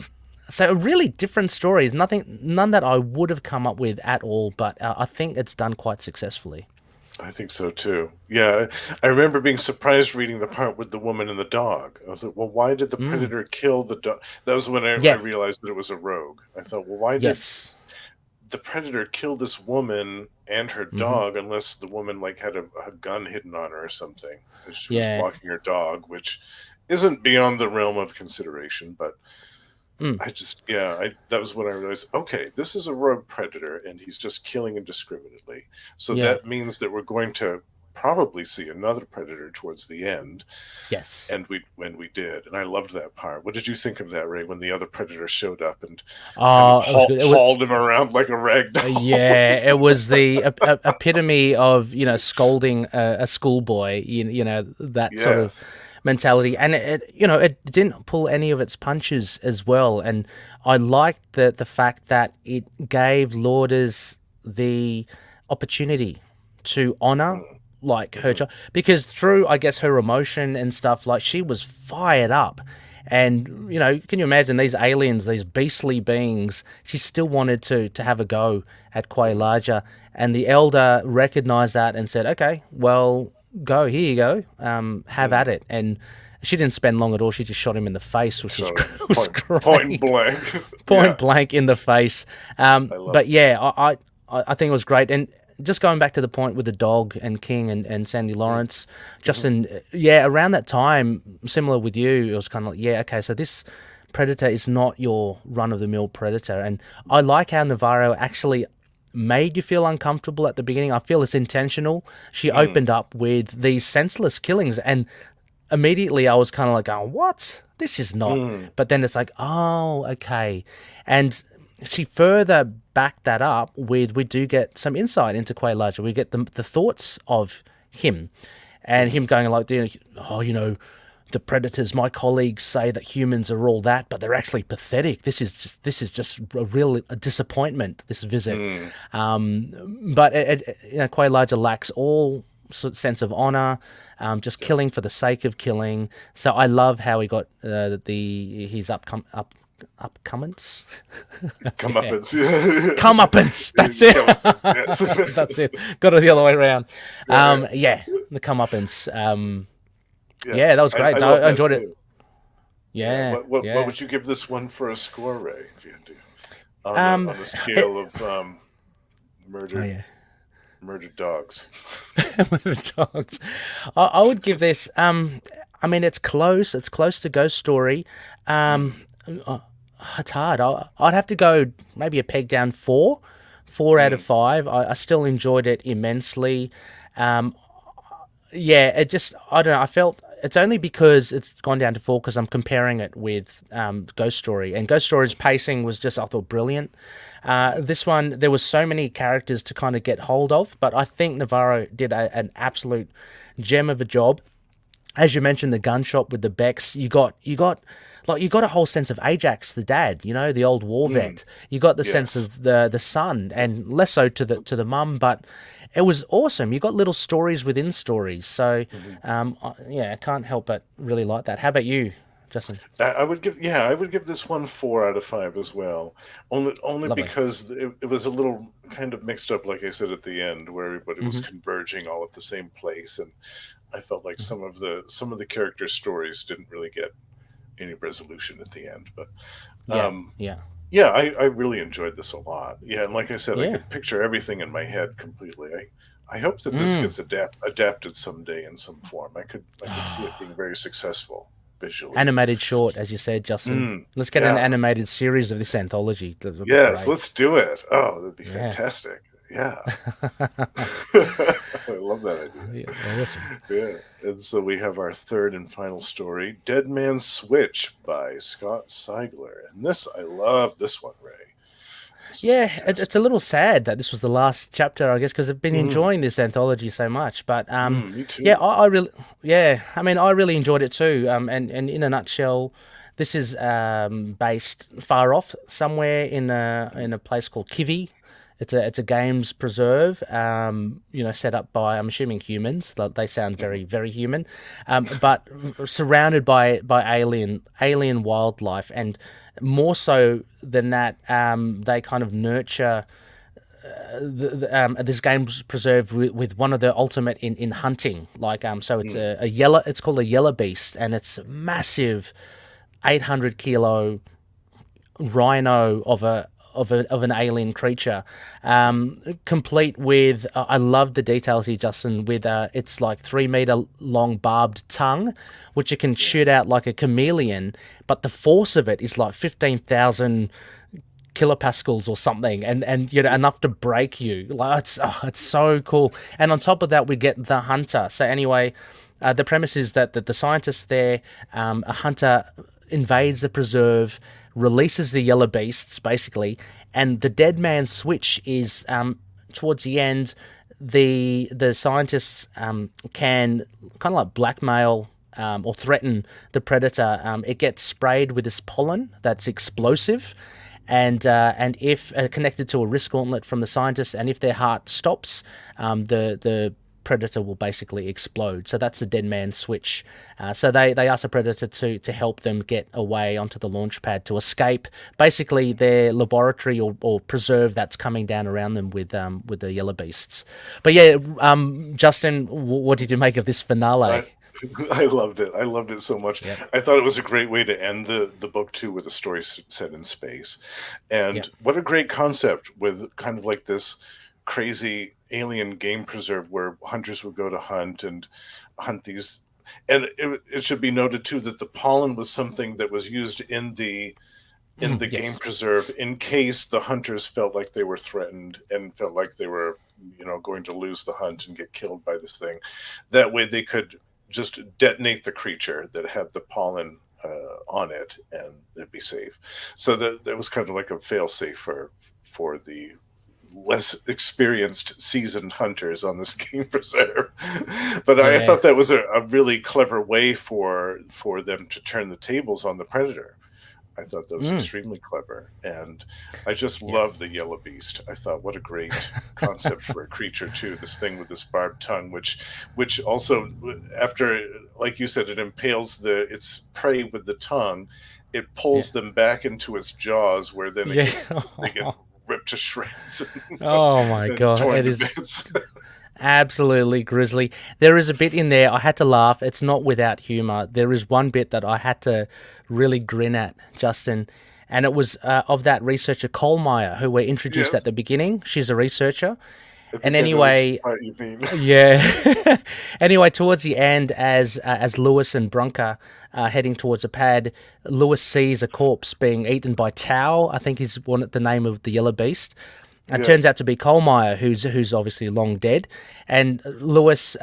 B: so really different stories. None that I would have come up with at all, but I think it's done quite successfully.
A: I think so too. Yeah, I remember being surprised reading the part with the woman and the dog. I was like, well, why did the
B: Mm.
A: predator kill the dog? That was when I
B: Yeah.
A: realized that it was a rogue. I thought, well, why did
B: Yes.
A: the predator kill this woman and her
B: Hmm.
A: dog unless the woman like had a gun hidden on her or something as she was
B: Yeah.
A: walking her dog, which isn't beyond the realm of consideration, but
B: Mm.
A: I just, yeah, that was when I realized, okay, this is a rogue predator and he's just killing indiscriminately. So
B: Yeah.
A: that means that we're going to probably see another predator towards the end.
B: Yes.
A: And when we did, and I loved that part. What did you think of that, Ray, when the other predator showed up and kind of
B: Oh, it was good. It was.
A: hauled him around like a rag doll?
B: Yeah, it was the epitome of scolding a schoolboy. That sort of
A: Yes.
B: mentality, and it didn't pull any of its punches as well. And I liked the fact that it gave Lourdes the opportunity to honor like her
A: Mm-hmm.
B: child, because through, I guess, her emotion and stuff, like she was fired up. And can you imagine these aliens, these beastly beings? She still wanted to have a go at
A: Mm-hmm.
B: Quailaja, and the elder recognized that and said, "Okay, well, go, here you go, have at
A: Mm-hmm.
B: it." And she didn't spend long at all. She just shot him in the face, which was
A: Shot him
B: was
A: point
B: great,
A: blank.
B: point
A: Yeah,
B: blank in the face.
A: I love
B: But yeah, I think it was great. And just going back to the point with the dog and King and Sandy
A: it.
B: Lawrence,
A: Mm-hmm.
B: Justin, yeah, around that time, similar with you, it was kind of like, yeah, okay, so this predator is not your run of the mill predator. And I like how Navarro actually made you feel uncomfortable at the beginning. I feel it's intentional. She
A: Mm,
B: opened up with these senseless killings, and immediately I was kind of like, oh, what? This is not.
A: mm,
B: But then it's like, oh, okay. And she further backed that up with, we do get some insight into Quailaja. We get the thoughts of him, and
A: mm-hmm.
B: him going like, oh, the predators, my colleagues say that humans are all that, but they're actually pathetic. This is just a disappointment, this visit.
A: Mm,
B: But Quailaja lacks all sense of honor, just
A: yeah.
B: killing for the sake of killing. So I love how he got his upcomings. Yeah,
A: Comeuppance. Yeah.
B: comeuppance. That's it.
A: Comeuppance. Yes.
B: That's it. Got it the other way around.
A: Yeah.
B: Yeah, the comeuppance.
A: Yeah.
B: Yeah, that was
A: I
B: great.
A: love
B: I
A: that
B: enjoyed it.
A: too. Yeah.
B: Yeah,
A: What
B: yeah.
A: would you give this one for a score, Ray? If you had to,
B: Um,
A: on the
B: it,
A: scale of
B: oh
A: murdered
B: yeah.
A: murdered dogs.
B: With the dogs. I would give this. I mean, it's close. It's close to Ghost Story. Um,
A: Mm,
B: uh, it's hard. I'd have to go maybe a peg down, four out of
A: mm,
B: five. I still enjoyed it immensely. Um, yeah, it just, I don't know. I felt it's only because it's gone down to four because I'm comparing it with Ghost Story, and Ghost Story's pacing was just, I thought, brilliant.
A: mm,
B: This one, there was so many characters to kind of get hold of, but I think Navarro did an absolute gem of a job. As you mentioned, the gun shop with the Becks, you got a whole sense of Ajax, the dad, the old war
A: mm.
B: vet. You got the sense
A: Yes.
B: of the son, and less so to the mum, but it was awesome. You got little stories within stories. So,
A: Mhm.
B: yeah, I can't help but really like that. How about you, Justin?
A: I would give, yeah, I would give this one 4 out of 5 as well. Only
B: Lovely.
A: because it was a little kind of mixed up, like I said at the end, where everybody was
B: Hmm.
A: converging all at the same place, and I felt like some of the character stories didn't really get any resolution at the end. But
B: Yeah,
A: um,
B: yeah,
A: yeah, I really enjoyed this a lot. Yeah, and like I said, I
B: yeah.
A: could picture everything in my head completely. I hope that this
B: Mm.
A: gets adapted someday in some form. I could see it being very successful visually.
B: Animated short, as you said, Justin.
A: Mm,
B: Let's get an
A: yeah.
B: animated series of this anthology. That would be
A: Yes,
B: great.
A: let's do it. Oh, that'd be
B: Yeah.
A: fantastic. Yeah. I love that idea.
B: Yeah, awesome.
A: Yeah. And so we have our third and final story, Dead Man's Switch by Scott Seigler. And I love this one, Ray. This was
B: Yeah,
A: fantastic.
B: it's a little sad that this was the last chapter, I guess, because I've been
A: Mm,
B: enjoying this anthology so much. But
A: me
B: yeah,
A: too.
B: I really, yeah, I mean, I really enjoyed it too. And in a nutshell, this is based far off somewhere in a place called Kivi. It's a games preserve, set up by, I'm assuming, humans. They sound
A: Mhm.
B: very very human, but surrounded by alien wildlife, and more so than that, they kind of nurture this game's preserved with one of the ultimate in hunting. Like so it's a yellow. It's called a yellow beast, and it's a massive 800 kilo rhino of an alien creature, complete with. I love the details here, Justin. With it's like 3 meter long barbed tongue, which it can shoot out like a chameleon, but the force of it is like 15,000 kilopascals or something, and enough to break you. Like it's so cool. And on top of that, we get the hunter. So anyway, the premise is that the scientists there, a hunter invades the preserve, releases the yellow beasts basically, and the dead man switch is towards the end. The scientists can kind of like blackmail or threaten the predator. It gets sprayed with this pollen that's explosive, and if connected to a risk gauntlet from the scientists, and if their heart stops, the predator will basically explode. So that's the dead man switch. So they ask the predator to help them get away onto the launch pad to escape basically their laboratory or preserve that's coming down around them with the yellow beasts. But yeah, Justin, what did you make of this finale?
A: I, I loved it. I loved it so much.
B: Yep.
A: I thought it was a great way to end the book too, with a story set in space. And
B: Yep.
A: what a great concept, with kind of like this crazy alien game preserve where hunters would go to hunt and hunt these. And it should be noted too that the pollen was something that was used in the game
B: Yes.
A: preserve in case the hunters felt like they were threatened and felt like they were, going to lose the hunt and get killed by this thing. That way they could just detonate the creature that had the pollen on it, and it'd be safe. So that was kind of like a fail safe for the less experienced seasoned hunters on this game preserve. But I
B: Yeah.
A: thought that was a really clever way for them to turn the tables on the predator. I thought that was
B: Mm.
A: extremely clever, and I just
B: Yep.
A: love the yellow beast. I thought, what a great concept for a creature too. This thing with this barbed tongue, which also, after, like you said, it impales its prey with the tongue. It
B: Yeah.
A: pulls them back into its jaws, where then
B: Yeah.
A: they get ripped to shreds
B: Oh my
A: and
B: god,
A: torn
B: it
A: to
B: is
A: bits.
B: absolutely grisly. There is a bit in there I had to laugh. It's not without humor. There is one bit that I had to really grin at, Justin, and it was of that researcher Kohlmeyer, who we introduced at
A: Yes,
B: the beginning. She's a researcher,
A: I
B: and
A: think I know which
B: anyway,
A: part you mean.
B: yeah. Anyway, towards the end, as Lewis and Bronca are heading towards a pad, Lewis sees a corpse being eaten by Tau. I think is the name of the yellow beast. It
A: Yeah.
B: turns out to be Kohlmeyer, who's obviously long dead. And Lewis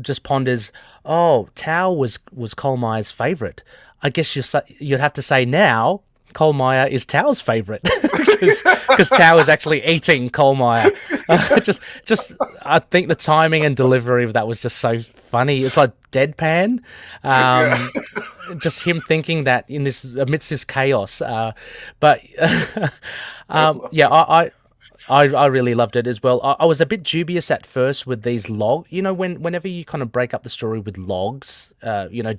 B: just ponders, "Oh, Tau was Kohlmeyer's favorite. I guess you'd have to say now Kohlmeyer is Tau's favorite because Tau is actually eating Kohlmeyer." Just I think the timing and delivery of that was just so funny. It's like deadpan.
A: Yeah.
B: Um, just him thinking that in this amidst this chaos. But
A: I love
B: yeah,
A: it.
B: I really loved it as well. I was a bit dubious at first with these log. Whenever you kind of break up the story with logs,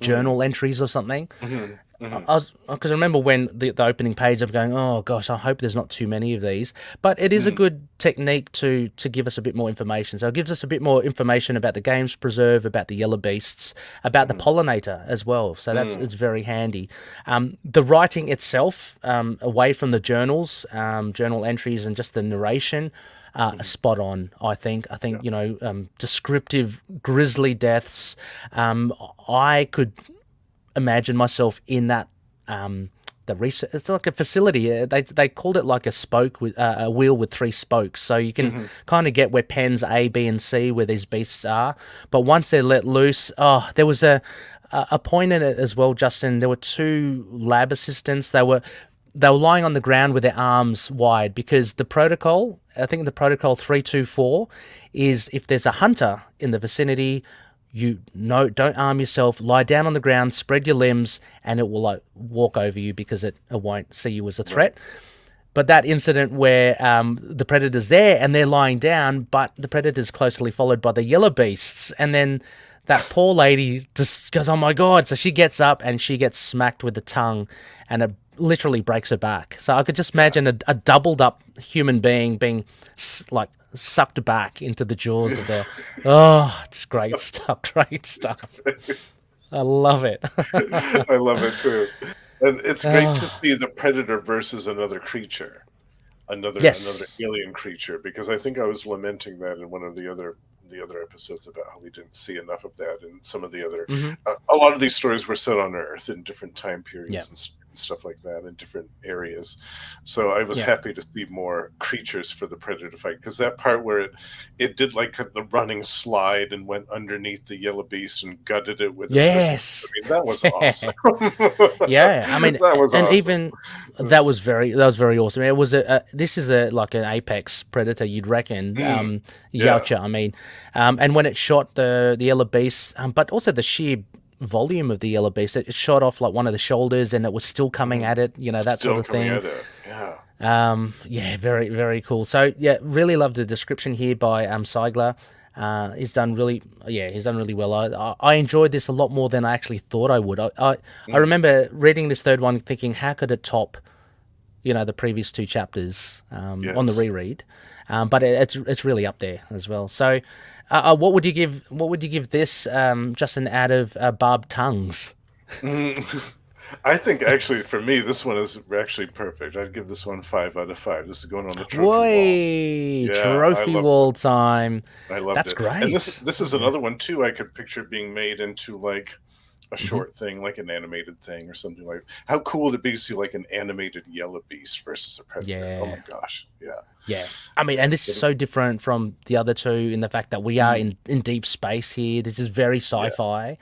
A: Mm,
B: journal entries or something.
A: mhm, mhm,
B: I was because I remember when the opening page, I'm going, oh gosh, I hope there's not too many of these. But it is a
A: mm,
B: good technique to give us a bit more information. So it gives us a bit more information about the game's preserve, about the yellow beasts, about the
A: mhm,
B: pollinator as well. So
A: mm,
B: it's very handy. The writing itself, away from the journals, journal entries, and just the narration.
A: mhm.
B: Spot on, I think. I
A: Yeah.
B: think descriptive, grisly deaths. I could imagine myself in that the research. It's like a facility. They called it like a spoke with a wheel with three spokes, so you can
A: Mhm,
B: kind of get where pens A, B, and C where these beasts are. But once they're let loose, oh, there was a point in it as well, Justin. There were two lab assistants. They were lying on the ground with their arms wide because the protocol, I think the protocol 324, is if there's a hunter in the vicinity, don't arm yourself, lie down on the ground, spread your limbs, and it will like walk over you because it won't see you as a
A: right.
B: threat. But that incident where the predator's there and they're lying down, but the predator's closely followed by the yellow beasts, and then that poor lady just goes, "Oh my god!" So she gets up and she gets smacked with the tongue, and it literally breaks her back. So I could just
A: Yeah.
B: imagine a doubled up human being being like sucked back into the jaws of the. Oh, it's great stuff! Great stuff. I love it.
A: I love it too. And it's great to
B: Oh,
A: see the predator versus another creature, another
B: yes.
A: alien creature, because I think I was lamenting that in one of the other episodes about how we didn't see enough of that in some of the other
B: Hmm.
A: a lot of these stories were set on Earth in different time
B: Yeah.
A: periods and stuff like that in different areas. So I was
B: Yeah.
A: happy to see more creatures for the predator to fight, because that part where it did like the running slide and went underneath the yellow beast and gutted it with its first. I
B: Yes.
A: mean, that was awesome.
B: Yeah. Yeah, I mean,
A: That was
B: and
A: awesome.
B: even that was very awesome. It was this is a like an apex predator, you'd reckon.
A: Mm, yeah.
B: Yautja, I mean, and when it shot the yellow beast, but also the sheer volume of the yellow beast, it shot off like one of the shoulders, and it was still coming
A: Mhm.
B: at it. That sort
A: Still
B: of
A: coming
B: thing.
A: at it. Yeah.
B: Yeah, very, very cool. So yeah, really love the description here by Seigler. He's done really well. I enjoyed this a lot more than I actually thought I would. I
A: Mm,
B: remember reading this third one thinking, how could it top, the previous two chapters on the
A: yes.
B: reread? But it's really up there as well. So, what would you give this, Justin, out of barbed tongues?
A: Mm. I think actually for me this one is actually perfect. I'd give this one 5 out of 5. This is going on the trophy wall.
B: Whoa,
A: Yeah, I
B: trophy
A: loved it.
B: wall time.
A: I loved
B: That's
A: it. And
B: great.
A: this is
B: Yeah.
A: another one too I could picture being made into like a
B: Hmm.
A: short thing, like an animated thing or something. Like how cool would it be to see like an animated yellow beast versus a predator? Oh my
B: Yeah.
A: gosh. Yeah.
B: Yeah. I mean, and this is so different from the other two in the fact that we are
A: Mm,
B: in deep space here. This is very
A: yeah.
B: sci-fi.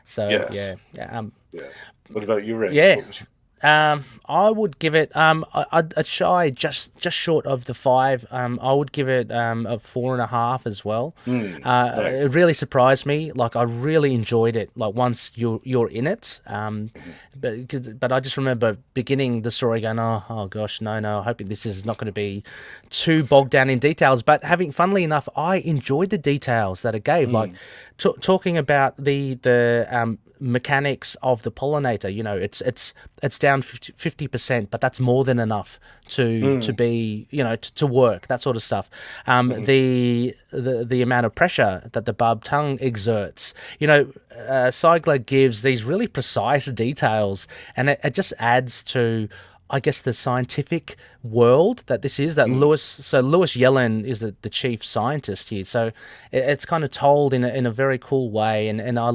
B: So yeah,
A: Yes.
B: yeah,
A: Yeah. What about you, Ray?
B: yeah.
A: What was
B: I would give it a shy just short of the 5. I would give it a 4.5 as well. It
A: Nice.
B: really surprised me. Like I really enjoyed it. Like once you're in it.
A: Mhm.
B: But I just remember beginning the story going, oh gosh, no, I hope this is not going to be too bogged down in details. But funnily enough, I enjoyed the details that it gave. Like
A: Mm,
B: talking about the mechanics of the pollinator. It's down 50%, but that's more than enough to
A: mm,
B: be to work, that sort of stuff.
A: mhm,
B: The amount of pressure that the barbed tongue exerts. Seigler gives these really precise details, and it just adds to, I guess, the scientific world that this is. That
A: mm.
B: Lewis Yellen is the chief scientist here. So it's kind of told in a very cool way, and I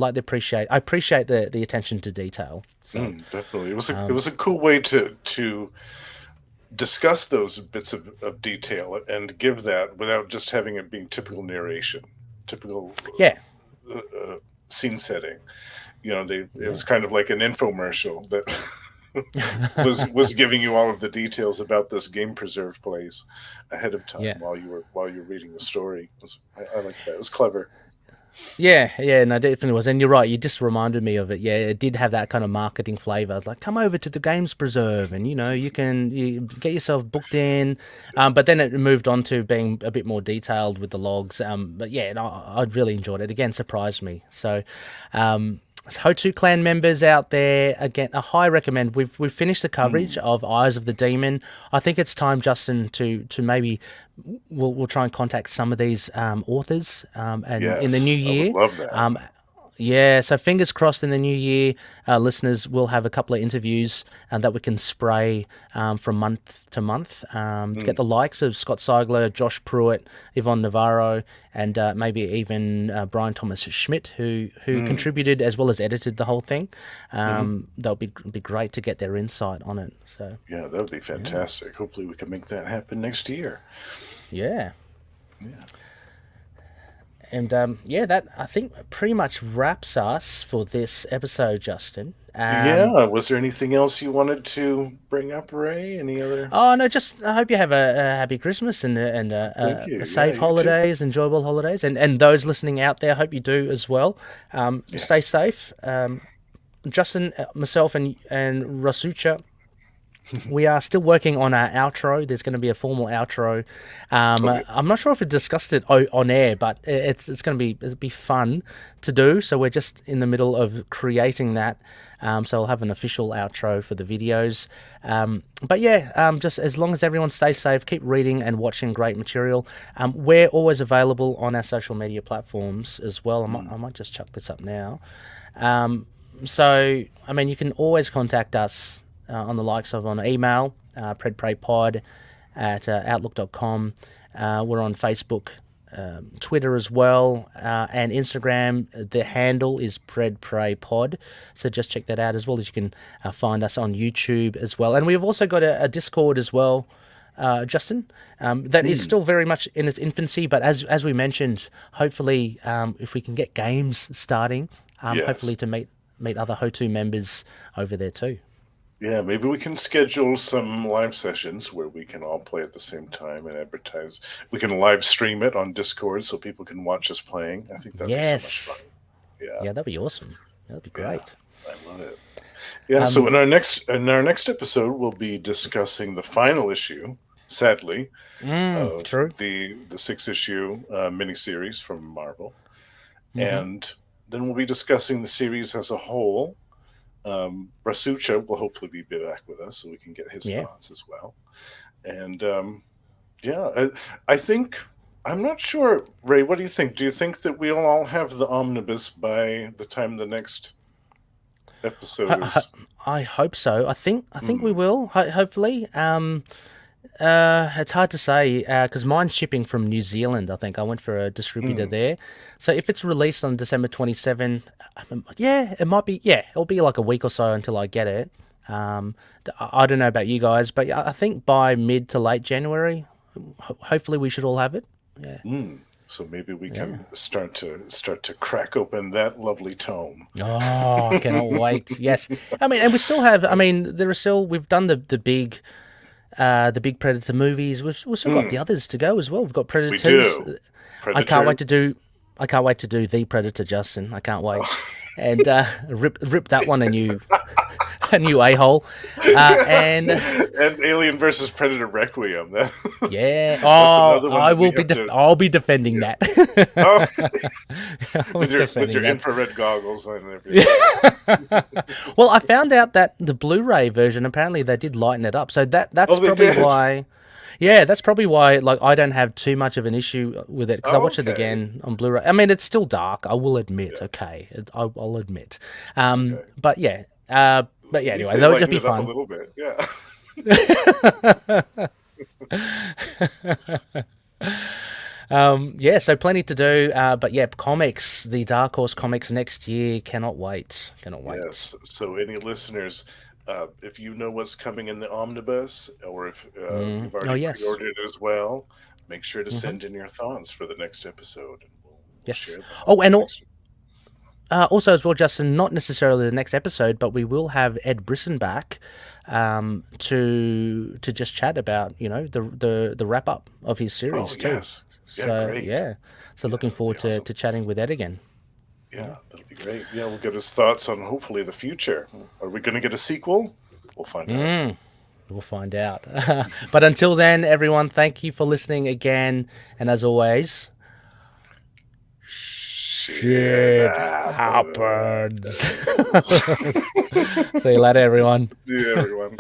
B: appreciate the attention to detail. So
A: Definitely. It was a cool way to discuss those bits of detail and give that without just having it being typical narration, typical
B: yeah,
A: scene setting. You know, it
B: yeah,
A: was kind of like an infomercial that was giving you all of the details about this game preserve place ahead of time
B: yeah.
A: while you're reading the story. I like that. It was clever.
B: Yeah, yeah, no, definitely was. And you're right, you just reminded me of it. Yeah, it did have that kind of marketing flavor. Like, come over to the Games Preserve and, you get yourself booked in. But then it moved on to being a bit more detailed with the logs. But yeah, no, I really enjoyed it. Again, surprised me. HOTU clan members out there, again, a high recommend. We've finished the coverage
A: Mm,
B: of Eyes of the Demon. I think it's time, Justin, to maybe we'll try and contact some of these authors, and in the new
A: yes, I would
B: year.
A: love that.
B: Um, yeah, so fingers crossed in the new year, listeners will have a couple of interviews that we can spray from month to month. Get
A: Mm,
B: the likes of Scott Seigler, Josh Pruitt, Yvonne Navarro, and maybe even Brian Thomas Schmidt, who
A: mm,
B: contributed as well as edited the whole thing.
A: mhm.
B: That would be great to get their insight on it. So
A: Yeah, that would be
B: yeah,
A: fantastic. Hopefully, we can make that happen next year.
B: yeah.
A: Yeah.
B: And yeah, that I think pretty much wraps us for this episode, Justin.
A: Yeah. Was there anything else you wanted to bring up, Ray? Any other?
B: Oh no, just I hope you have a happy Christmas
A: Thank
B: a
A: you. Yeah,
B: safe
A: you too.
B: holidays, enjoyable holidays, and those listening out there, I hope you do as well. Stay
A: Yes.
B: safe. Justin, myself, and Rasucha We are still working on our outro. There's going to be a formal outro.
A: Okay.
B: I'm not sure if we discussed it on air, but it's going to be it'll be fun to do. So we're just in the middle of creating that. So I'll have an official outro for the videos. But yeah, just as long as everyone stays safe, keep reading and watching great material. We're always available on our social media platforms as well. I might just chuck this up now. So, I mean, you can always contact us on the likes of on email, predpraypod at outlook.com. We're on Facebook, Twitter as well, and Instagram. The handle is predpraypod. So just check that out, as well as you can find us on YouTube as well. And we've also got a Discord as well, Justin, that is still very much in its infancy. But as we mentioned, hopefully, if we can get games starting, hopefully
A: Yes.
B: to meet other HOTU members over there too.
A: Yeah, maybe we can schedule some live sessions where we can all play at the same time and advertise. We can live stream it on Discord so people can watch us playing. I think that'd be so much fun.
B: Yes,
A: Yeah,
B: yeah, that'd be awesome. That'd be
A: yeah,
B: great.
A: I love it. Yeah, so
B: Um,
A: in our next episode, we'll be discussing the final issue, sadly, of
B: true.
A: the 6 issue miniseries from Marvel,
B: Hmm.
A: and then we'll be discussing the series as a whole. Rasucha will hopefully be back with us so we can get his
B: Yeah.
A: thoughts as well. And yeah, I think I'm not sure, Ray. What do you think? Do you think that we'll all have the omnibus by the time the next episode
B: I, I,
A: is?
B: I hope so. I think we
A: Hmm.
B: will. Hopefully. It's hard to say because mine's shipping from New Zealand. I think I went for a distributor
A: Mm.
B: there. So if it's released on December 27, yeah, it might be. Yeah, it'll be like a week or so until I get it. I don't know about you guys, but I think by mid to late January, hopefully we should all have it. Yeah,
A: Mm. So maybe we
B: yeah.
A: can start to crack open that lovely tome.
B: Oh, I cannot wait. Yes, I mean, and we still have. I mean, there are still. We've done the big Predator movies. We've still got the
A: Mm.
B: others to go as well. We've got
A: We
B: Predators.
A: do.
B: I can't
A: Predator.
B: wait to do. I can't wait to do the Predator, Justin. I can't wait,
A: Oh.
B: and rip that one a new a hole, and
A: And Alien versus Predator Requiem.
B: yeah.
A: That's
B: Oh,
A: another one that we have to.
B: I'll be defending
A: Yeah.
B: that.
A: Oh,
B: I'll be
A: with
B: defending
A: your
B: that.
A: infrared goggles on and
B: Yeah.
A: everything.
B: Well, I found out that the Blu-ray version apparently they did lighten it up, so that's
A: Oh, they
B: probably
A: did.
B: why. Yeah, that's probably why. Like, I don't have too much of an issue with it because I watched it
A: Okay.
B: again on Blu-ray. I mean, it's still dark. I will admit.
A: Yeah.
B: Okay, I'll admit.
A: Okay.
B: But yeah. But yeah.
A: At least
B: Anyway,
A: they
B: that'll just
A: lightened
B: be
A: it up a
B: fun.
A: little bit. Yeah.
B: Yeah. So plenty to do. But yeah, comics. The Dark Horse comics next year. Cannot wait. Cannot wait.
A: Yes. So, any listeners, if you know what's coming in the omnibus, or if you've
B: Oh
A: already
B: yes.
A: pre-ordered it as well, make sure to
B: Hmm.
A: send in your thoughts for the next episode, and we'll share
B: Yes.
A: them on
B: Oh, and
A: the next.
B: also as well, Justin, not necessarily the next episode, but we will have Ed Brisson back to just chat about the wrap up of his
A: Oh
B: series too.
A: yes. Yeah.
B: So
A: Great.
B: yeah, so
A: Yeah,
B: looking
A: that'll be
B: forward to
A: awesome.
B: chatting with Ed again. Yeah.
A: Yeah, that'll be great. Yeah, we'll get his thoughts on hopefully the future. Are we going to get a sequel? We'll find out.
B: We'll find out. But until then, everyone, thank you for listening again, and as always,
A: Shit
B: shit
A: happens.
B: happens. See you later, everyone.
A: See you, everyone.